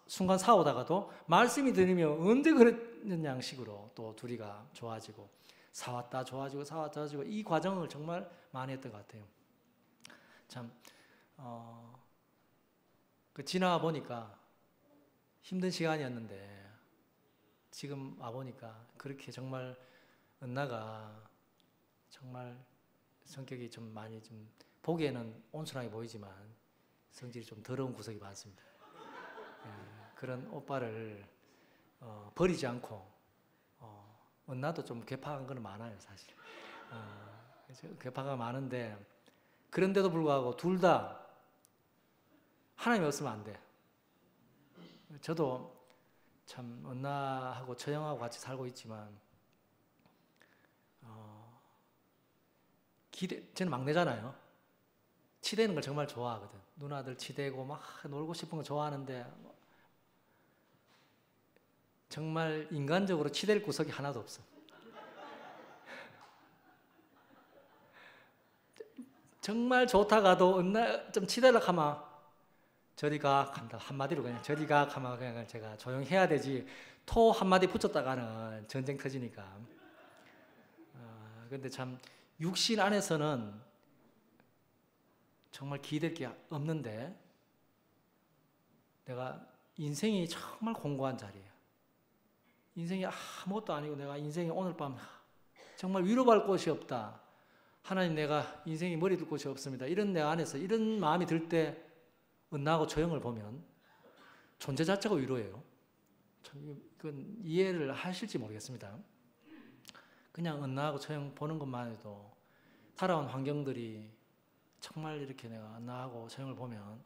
순간 싸우다가도 말씀이 들리면 언제 그랬는 양식으로 또 둘이가 좋아지고 싸웠다 좋아지고 싸웠다 좋아지고 이 과정을 정말 많이 했던 것 같아요. 참 지나와 보니까 힘든 시간이었는데 지금 와 보니까 그렇게 정말 은나가 정말 성격이 좀 많이 좀 보기에는 온순하게 보이지만 성질이 좀 더러운 구석이 많습니다. 그런 오빠를 버리지 않고 은나도 좀 괴팍한 건 많아요 사실. 괴팍가 많은데 그런데도 불구하고 둘 다 하나님이 없으면 안 돼. 저도 참 은나하고 처형하고 같이 살고 있지만 저는 막내잖아요. 치대는 걸 정말 좋아하거든. 누나들 치대고 막 놀고 싶은 거 좋아하는데 정말 인간적으로 치댈 구석이 하나도 없어. 정말 좋다가도 어느 날 좀 치대려고 하면 저리 가 간다 한마디로 그냥 저리 가 하면 그냥 제가 조용히 해야 되지. 토 한마디 붙였다가는 전쟁 터지니까. 근데 참 육신 안에서는 정말 기댈 게 없는데 내가 인생이 정말 공고한 자리예요. 인생이 아무것도 아니고 내가 인생이 오늘 밤 정말 위로받을 곳이 없다. 하나님 내가 인생이 머리 둘 곳이 없습니다. 이런 내 안에서 이런 마음이 들 때 은나하고 처형을 보면 존재 자체가 위로예요. 이건 이해를 하실지 모르겠습니다. 그냥 은나하고 처형 보는 것만 해도 살아온 환경들이 정말 이렇게 내가 은나하고 처형을 보면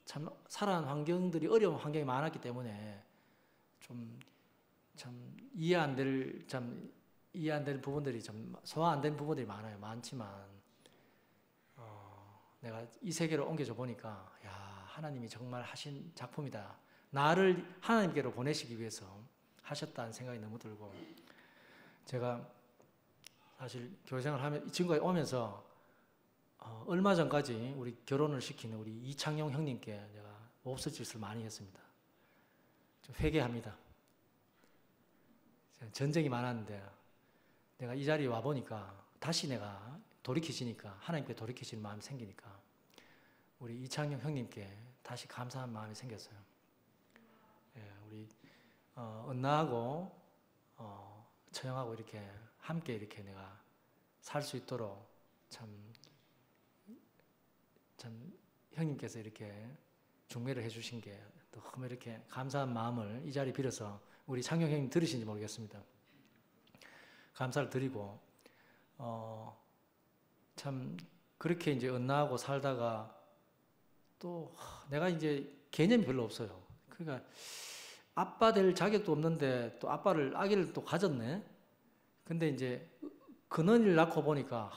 참 살아온 환경들이 어려운 환경이 많았기 때문에 좀 이해 안 되는 부분들이 좀 소화 안 되는 부분들이 많지만 내가 이 세계로 옮겨져 보니까 야 하나님이 정말 하신 작품이다. 나를 하나님께로 보내시기 위해서 하셨다는 생각이 너무 들고 제가 사실 교회생활 하면 지금까지 오면서 얼마 전까지 우리 결혼을 시키는 우리 이창용 형님께 내가 몹쓸 짓을 많이 했습니다. 좀 회개합니다. 전쟁이 많았는데 내가 이 자리에 와 보니까 다시 내가 돌이키시니까 하나님께 돌이키시는 마음이 생기니까 우리 이창용 형님께 다시 감사한 마음이 생겼어요. 예, 우리 은나하고 처형하고 이렇게 함께 이렇게 내가 살 수 있도록 참 형님께서 이렇게 중매를 해주신 게 너무 이렇게 감사한 마음을 이 자리에 빌어서 우리 창용 형님 들으신지 모르겠습니다. 감사를 드리고 참 그렇게 이제 은나하고 살다가 또 내가 이제 개념이 별로 없어요. 그러니까 아빠 될 자격도 없는데 또 아기를 또 가졌네. 근데 이제 근원이를 낳고 보니까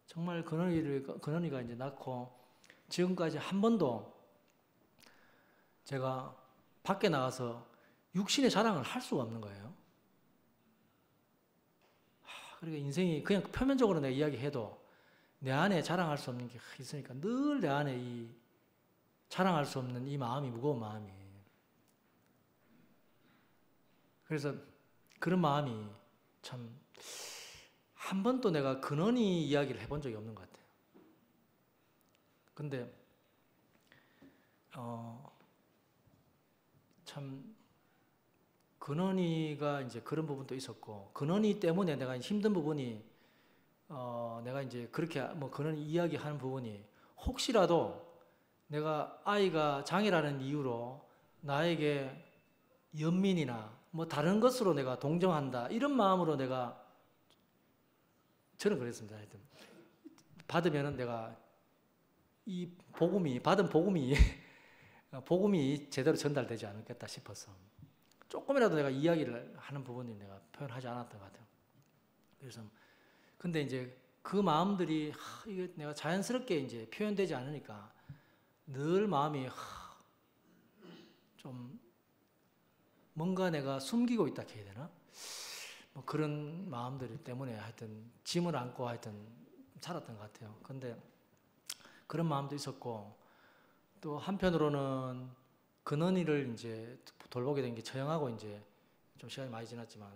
정말 근원이가 이제 낳고 지금까지 한 번도 제가 밖에 나가서 육신의 자랑을 할 수가 없는 거예요. 그러니까 인생이 그냥 표면적으로 내가 이야기해도 내 안에 자랑할 수 없는 게 있으니까 늘 내 안에 이 자랑할 수 없는 이 마음이 무거운 마음이 그래서 그런 마음이 참 한 번도 내가 근원이 이야기를 해본 적이 없는 것 같아요. 근데 참 근원이가 이제 그런 부분도 있었고 근원이 때문에 내가 힘든 부분이 내가 이제 그렇게 뭐 근원이 이야기하는 부분이 혹시라도 내가 아이가 장애라는 이유로 나에게 연민이나 뭐 다른 것으로 내가 동정한다 이런 마음으로 내가 저는 그랬습니다. 하여튼 받으면은 내가 이 받은 복음이 제대로 전달되지 않겠다 싶어서 조금이라도 내가 이야기를 하는 부분이 내가 표현하지 않았던 것 같아요. 그래서 근데 이제 그 마음들이 이게 내가 자연스럽게 이제 표현되지 않으니까 늘 마음이 좀 뭔가 내가 숨기고 있다 해야 되나? 뭐 그런 마음들 때문에 하여튼 짐을 안고 하여튼 살았던 것 같아요. 근데 그런 마음도 있었고 또 한편으로는 근원이를 이제 돌보게 된 게 처형하고 이제 좀 시간이 많이 지났지만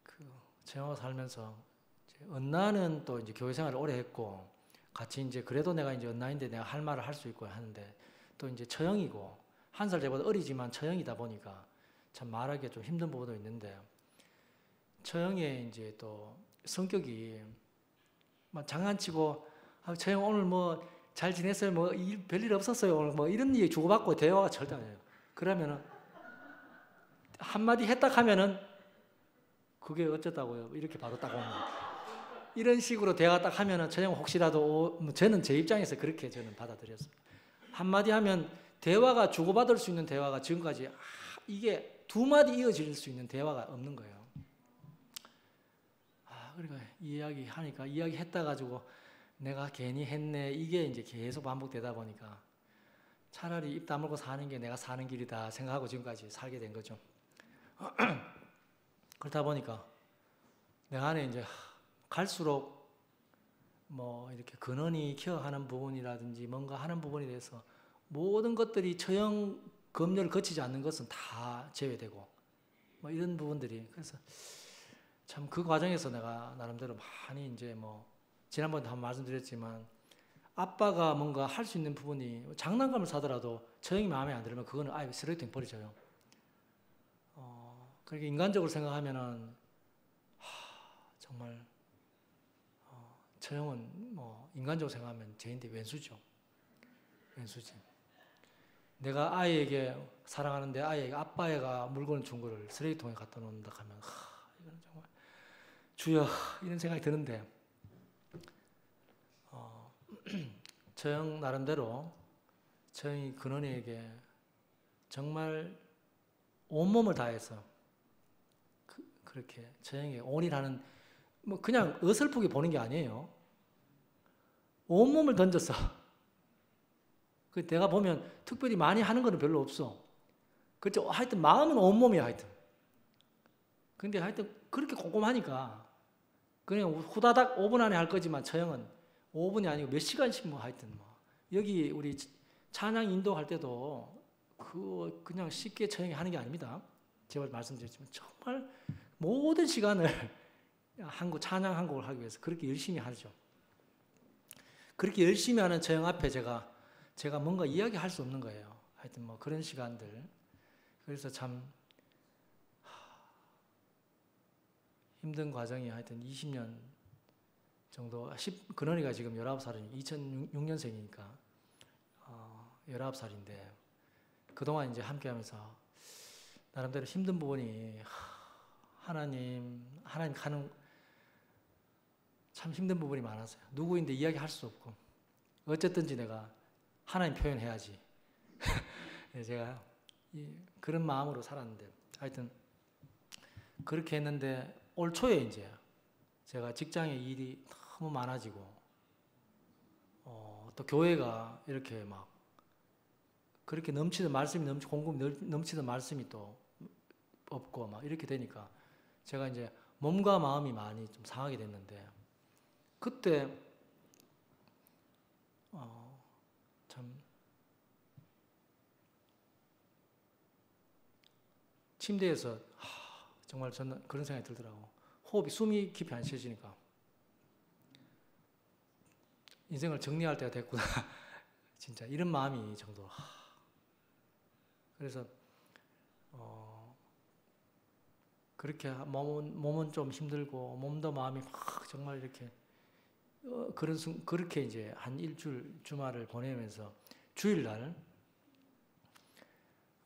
그 처형하고 살면서 이제 은나는 또 이제 교회 생활을 오래 했고 같이 이제 그래도 내가 이제 은나인데 내가 할 말을 할 수 있고 하는데 또 이제 처형이고 한 살 저보다 어리지만 처형이다 보니까 참 말하기가 좀 힘든 부분도 있는데 처형의 이제 또 성격이 막 장난치고 처형 오늘 뭐 잘 지냈어요? 뭐 별일 없었어요? 오늘 뭐 이런 얘기 주고받고 대화가 절대 안 해요. 그러면은 한마디 했다 하면은 그게 어쩌다고요? 이렇게 바로 딱 오는 거예요. 이런 식으로 대화 딱 하면은 처형 혹시라도 저는 제 입장에서 그렇게 저는 받아들였습니다. 한마디 하면 대화가 주고받을 수 있는 대화가 지금까지 이게 두 마디 이어질 수 있는 대화가 없는 거예요. 그러니까 이야기 하니까 이야기 했다 가지고 내가 괜히 했네 이게 이제 계속 반복되다 보니까 차라리 입 다물고 사는 게 내가 사는 길이다 생각하고 지금까지 살게 된 거죠. 그렇다 보니까 내 안에 이제 갈수록 뭐 이렇게 근원이 케어하는 부분이라든지 뭔가 하는 부분에 대해서 모든 것들이 처형 검열을 거치지 않는 것은 다 제외되고 뭐 이런 부분들이 그래서 참 그 과정에서 내가 나름대로 많이 이제 뭐 지난번에 한번 말씀드렸지만 아빠가 뭔가 할 수 있는 부분이 장난감을 사더라도 처형이 마음에 안 들면 그거는 아예 쓰레기통에 버리져요. 그렇게 인간적으로 생각하면은 정말 처형은 뭐 인간적으로 생각하면 죄인데 왼수죠. 왼수지. 내가 아이에게 사랑하는데 아이에게 아빠가 물건을 준 거를 쓰레기통에 갖다 놓는다 하면 이건 정말 주여 이런 생각이 드는데 처형 나름대로 처형이 근원에게 정말 온몸을 다해서 그렇게 처형에 온이라는 뭐 그냥 어설프게 보는 게 아니에요. 온몸을 던졌어. 그 내가 보면 특별히 많이 하는 거는 별로 없어. 그렇죠. 하여튼 마음은 온몸이야 하여튼. 근데 하여튼 그렇게 꼼꼼하니까 그냥 후다닥 5분 안에 할 거지만 처형은 5분이 아니고 몇 시간씩 뭐 하여튼 뭐 여기 우리 찬양 인도할 때도 그냥 쉽게 처형이 하는 게 아닙니다. 제가 말씀드렸지만 정말 모든 시간을 찬양 한 곡을 하기 위해서 그렇게 열심히 하죠. 그렇게 열심히 하는 처형 앞에 제가 뭔가 이야기할 수 없는 거예요. 하여튼 뭐 그런 시간들. 그래서 참 힘든 과정이 하여튼 20년 정도, 근원이가 지금 19살이니까 2006년생이니까 19살인데 그동안 이제 함께 하면서 나름대로 힘든 부분이 하나님 가는 참 힘든 부분이 많았어요. 누구인데 이야기할 수 없고 어쨌든지 내가 하나님 표현해야지. 제가 그런 마음으로 살았는데 하여튼 그렇게 했는데 올 초에 이제 제가 직장에 일이 너무 많아지고 또 교회가 이렇게 막 그렇게 넘치던 말씀이 공급이 넘치던 말씀이 또 없고 막 이렇게 되니까 제가 이제 몸과 마음이 많이 좀 상하게 됐는데 그때 참 침대에서 정말 저는 그런 생각이 들더라고. 숨이 깊이 안 쉬어지니까 인생을 정리할 때가 됐구나. 진짜 이런 마음이 정도로. 그래서 그렇게 몸은 좀 힘들고 몸도 마음이 확 정말 이렇게 그렇게 이제 한 일주일 주말을 보내면서 주일날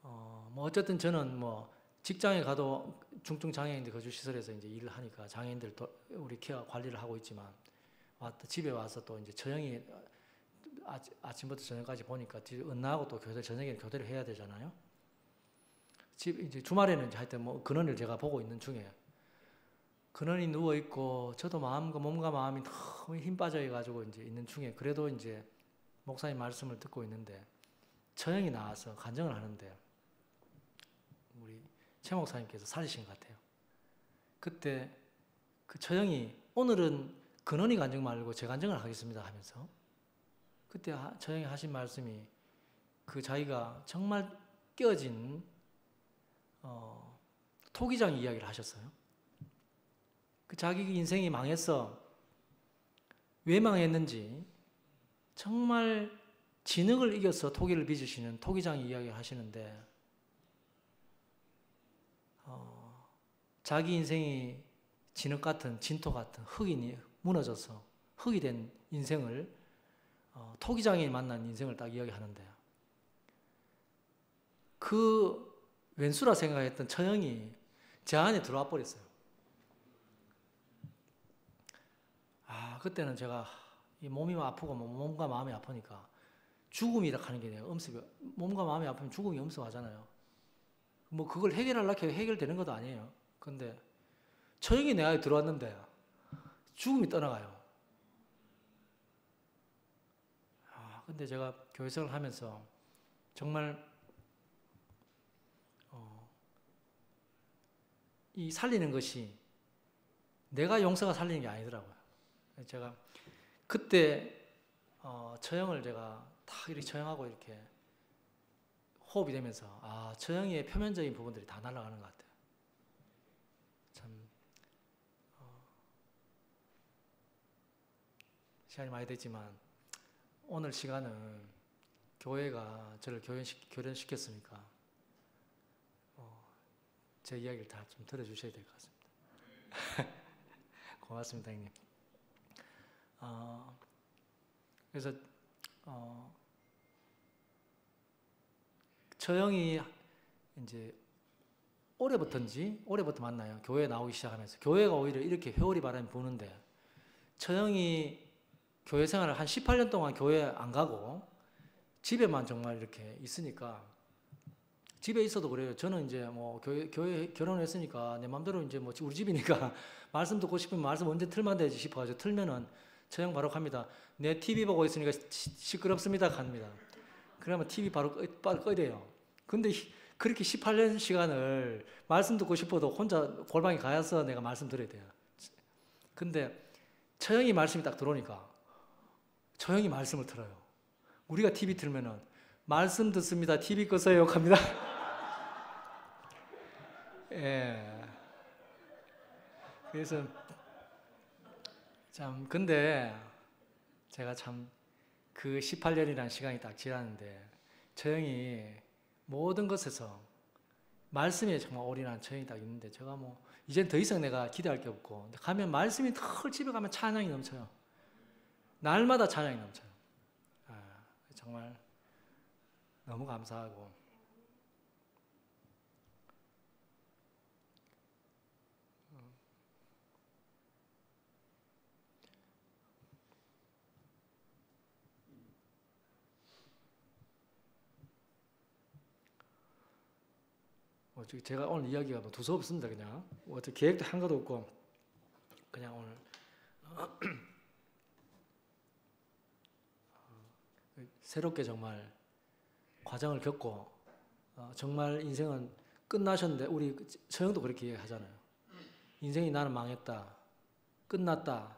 뭐 어쨌든 저는 뭐 직장에 가도 중증 장애인들 거주 시설에서 이제 일을 하니까 장애인들 우리 케어 관리를 하고 있지만 집에 와서 또 이제 저녁이 아침부터 저녁까지 보니까 은나하고 또 저녁에 교대를 해야 되잖아요. 이제 주말에는 하여튼 뭐 근원을 제가 보고 있는 중에 근원이 누워 있고 저도 몸과 마음이 너무 힘 빠져 가지고 이제 있는 중에 그래도 이제 목사님 말씀을 듣고 있는데 처형이 나와서 간증을 하는데 우리 최 목사님께서 살리신 것 같아요. 그때 그 처형이 오늘은 근원이 간증 말고 제 간증을 하겠습니다 하면서 그때 처형이 하신 말씀이 그 자기가 정말 깨어진 토기장 이야기를 하셨어요. 그 자기 인생이 망했어. 왜 망했는지 정말 진흙을 이겨서 토기를 빚으시는 토기장 이야기를 하시는데 자기 인생이 진흙 같은 진토 같은 흙이 무너져서 흙이 된 인생을 토기장이 만난 인생을 딱 이야기하는데 그 왼수라 생각했던 처형이 제 안에 들어와 버렸어요. 그때는 제가 이 몸이 아프고 몸과 마음이 아프니까 죽음이라 하는 게 내가 몸과 마음이 아프면 죽음이 엄습하잖아요. 뭐 그걸 해결하려고 해결되는 것도 아니에요. 근데 처형이 내 안에 들어왔는데 죽음이 떠나가요. 근데 제가 교회 생활을 하면서 정말 이 살리는 것이 내가 용서가 살리는 게 아니더라고요. 제가 그때 처형을 제가 탁 이렇게 처형하고 이렇게 호흡이 되면서 처형의 표면적인 부분들이 다 날아가는 것 같아요. 참 시간이 많이 됐지만 오늘 시간은 교회가 저를 교련시켰으니까 제 이야기를 다 좀 들어주셔야 될 것 같습니다. 고맙습니다, 형님. 그래서 처형이 이제 올해부터 만나요. 교회에 나오기 시작하면서 교회가 오히려 이렇게 회오리 바람이 부는데 처형이 교회 생활을 한 18년 동안 교회 안 가고 집에만 정말 이렇게 있으니까 집에 있어도 그래요. 저는 이제 뭐 교회 결혼했으니까 내 마음대로 이제 뭐 우리 집이니까 말씀 듣고 싶으면 말씀 언제 틀면 되지 싶어가지고 틀면은 처형 바로 갑니다. 내 TV 보고 있으니까 시끄럽습니다 갑니다. 그러면 TV 바로 꺼야 돼요. 근데 그렇게 18년 시간을 말씀 듣고 싶어도 혼자 골방에 가서 내가 말씀 들어야 돼요. 근데 처형이 말씀이 딱 들어오니까 처형이 말씀을 틀어요. 우리가 TV 틀면은 말씀 듣습니다. TV 끄세요 합니다. 예. 그래서 참 근데 제가 참 그 18년이라는 시간이 딱 지났는데 처형이 모든 것에서 말씀에 정말 올인한 처형이 딱 있는데 제가 뭐 이젠 더 이상 내가 기대할 게 없고 가면 말씀이 털 집에 가면 찬양이 넘쳐요. 날마다 찬양이 넘쳐요. 정말 너무 감사하고 제가 오늘 이야기가 뭐 두서없습니다. 그냥 어떻게 계획도 한 것도 없고 그냥 오늘 새롭게 정말 과정을 겪고 정말 인생은 끝나셨는데 우리 처형도 그렇게 얘기하잖아요. 인생이 나는 망했다. 끝났다.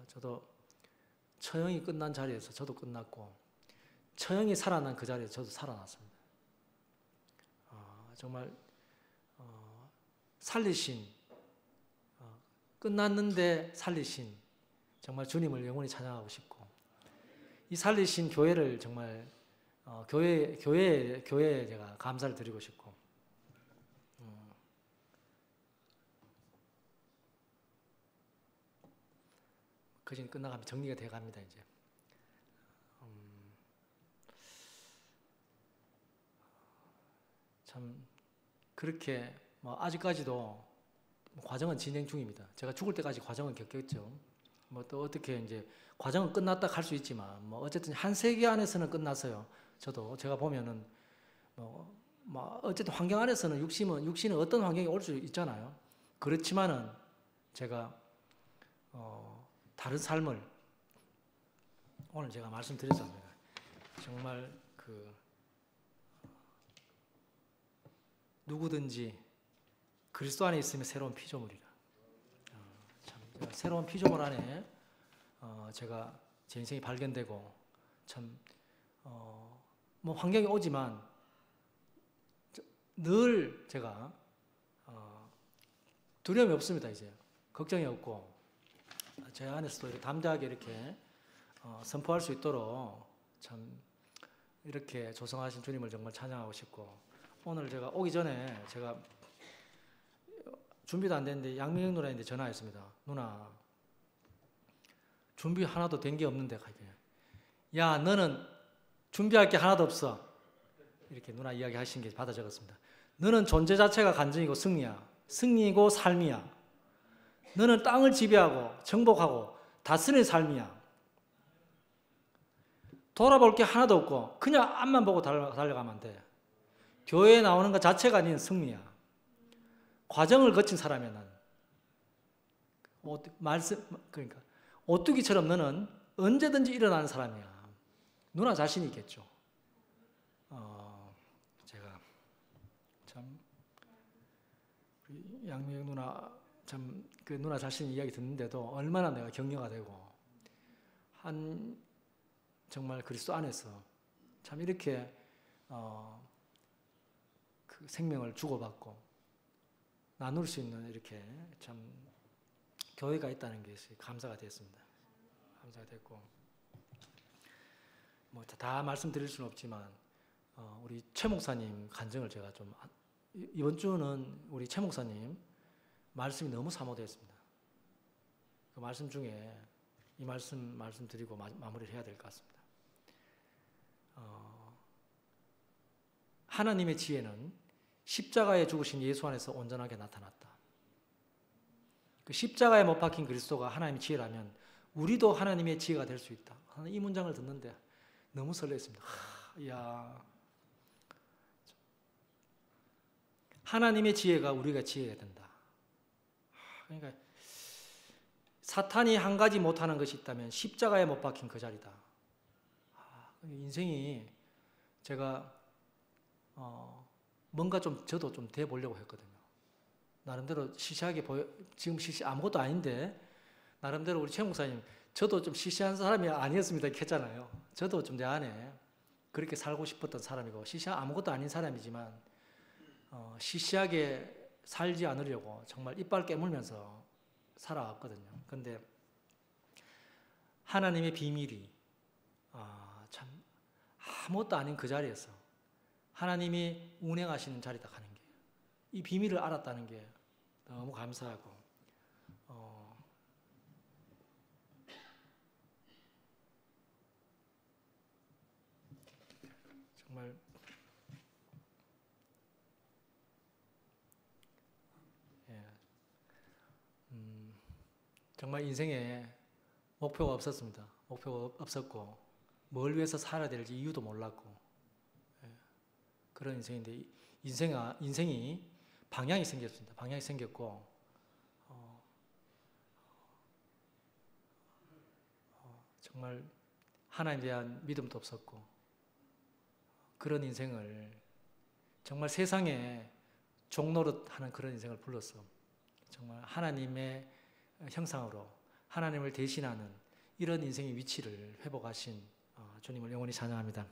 저도 처형이 끝난 자리에서 저도 끝났고 처형이 살아난 그 자리에서 저도 살아났습니다. 정말 살리신 끝났는데 살리신 정말 주님을 영원히 찬양하고 싶고 이 살리신 교회를 정말 교회에 제가 감사를 드리고 싶고 그진 끝나가면 정리가 돼 갑니다 이제. 참 그렇게 뭐 아직까지도 과정은 진행 중입니다. 제가 죽을 때까지 과정은 겪겠죠. 뭐 또 어떻게 이제 과정은 끝났다 할 수 있지만 뭐 어쨌든 한 세기 안에서는 끝났어요. 저도 제가 보면은 뭐 어쨌든 환경 안에서는 육신은 어떤 환경이 올 수 있잖아요. 그렇지만은 제가 다른 삶을 오늘 제가 말씀드렸습니다. 정말 누구든지 그리스도 안에 있으면 새로운 피조물이라. 참 새로운 피조물 안에 제가 제 인생이 발견되고 참 뭐 환경이 오지만 늘 제가 두려움이 없습니다. 이제 걱정이 없고 제 안에서도 이렇게 담대하게 이렇게 선포할 수 있도록 참 이렇게 조성하신 주님을 정말 찬양하고 싶고 오늘 제가 오기 전에 제가 준비도 안 됐는데 양민영 누나한테 전화했습니다. 누나 준비 하나도 된 게 없는데 야 너는 준비할 게 하나도 없어. 이렇게 누나 이야기하신 게 받아 적었습니다. 너는 존재 자체가 간증이고 승리야. 승리이고 삶이야. 너는 땅을 지배하고 정복하고 다스리는 삶이야. 돌아볼 게 하나도 없고 그냥 앞만 보고 달려가면 돼. 교회에 나오는 것 자체가 아닌 승리야. 과정을 거친 사람이야. 나는 그러니까 오뚜기처럼 너는 언제든지 일어나는 사람이야. 누나 자신이 있겠죠. 제가 참 우리 양미영 누나 참 그 누나 자신 이야기 듣는데도 얼마나 내가 격려가 되고 정말 그리스도 안에서 참 이렇게 그 생명을 주고받고 나눌 수 있는 이렇게 참 교회가 있다는 것이 감사가 됐습니다. 감사가 됐고 뭐 다 말씀드릴 수는 없지만 우리 최 목사님 간증을 제가 좀 이번 주는 우리 최 목사님 말씀이 너무 사모되었습니다. 그 말씀 중에 이 말씀 드리고 마무리를 해야 될 것 같습니다. 하나님의 지혜는 십자가에 죽으신 예수 안에서 온전하게 나타났다. 그 십자가에 못 박힌 그리스도가 하나님의 지혜라면 우리도 하나님의 지혜가 될 수 있다. 이 문장을 듣는데 너무 설레었습니다. 이야, 하나님의 지혜가 우리가 지혜가 된다. 그러니까 사탄이 한 가지 못하는 것이 있다면 십자가에 못 박힌 그 자리다. 인생이 제가 뭔가 좀 저도 좀 돼 보려고 했거든요. 나름대로 시시하게 지금 아무것도 아닌데 나름대로 우리 최 목사님 저도 좀 시시한 사람이 아니었습니다 이렇게 했잖아요. 저도 좀 내 안에 그렇게 살고 싶었던 사람이고 아무것도 아닌 사람이지만 시시하게 살지 않으려고 정말 이빨 깨물면서 살아왔거든요. 그런데 하나님의 비밀이 참 아무것도 아닌 그 자리에서 하나님이 운행하시는 자리다 가는 게 이 비밀을 알았다는 게 너무 감사하고 정말 정말 인생에 목표가 없었습니다. 목표가 없었고 뭘 위해서 살아야 될지 이유도 몰랐고 그런 인생인데 인생이 방향이 생겼습니다. 방향이 생겼고 정말 하나님에 대한 믿음도 없었고 그런 인생을 정말 세상에 종노릇하는 그런 인생을 불렀어. 정말 하나님의 형상으로 하나님을 대신하는 이런 인생의 위치를 회복하신 주님을 영원히 찬양합니다.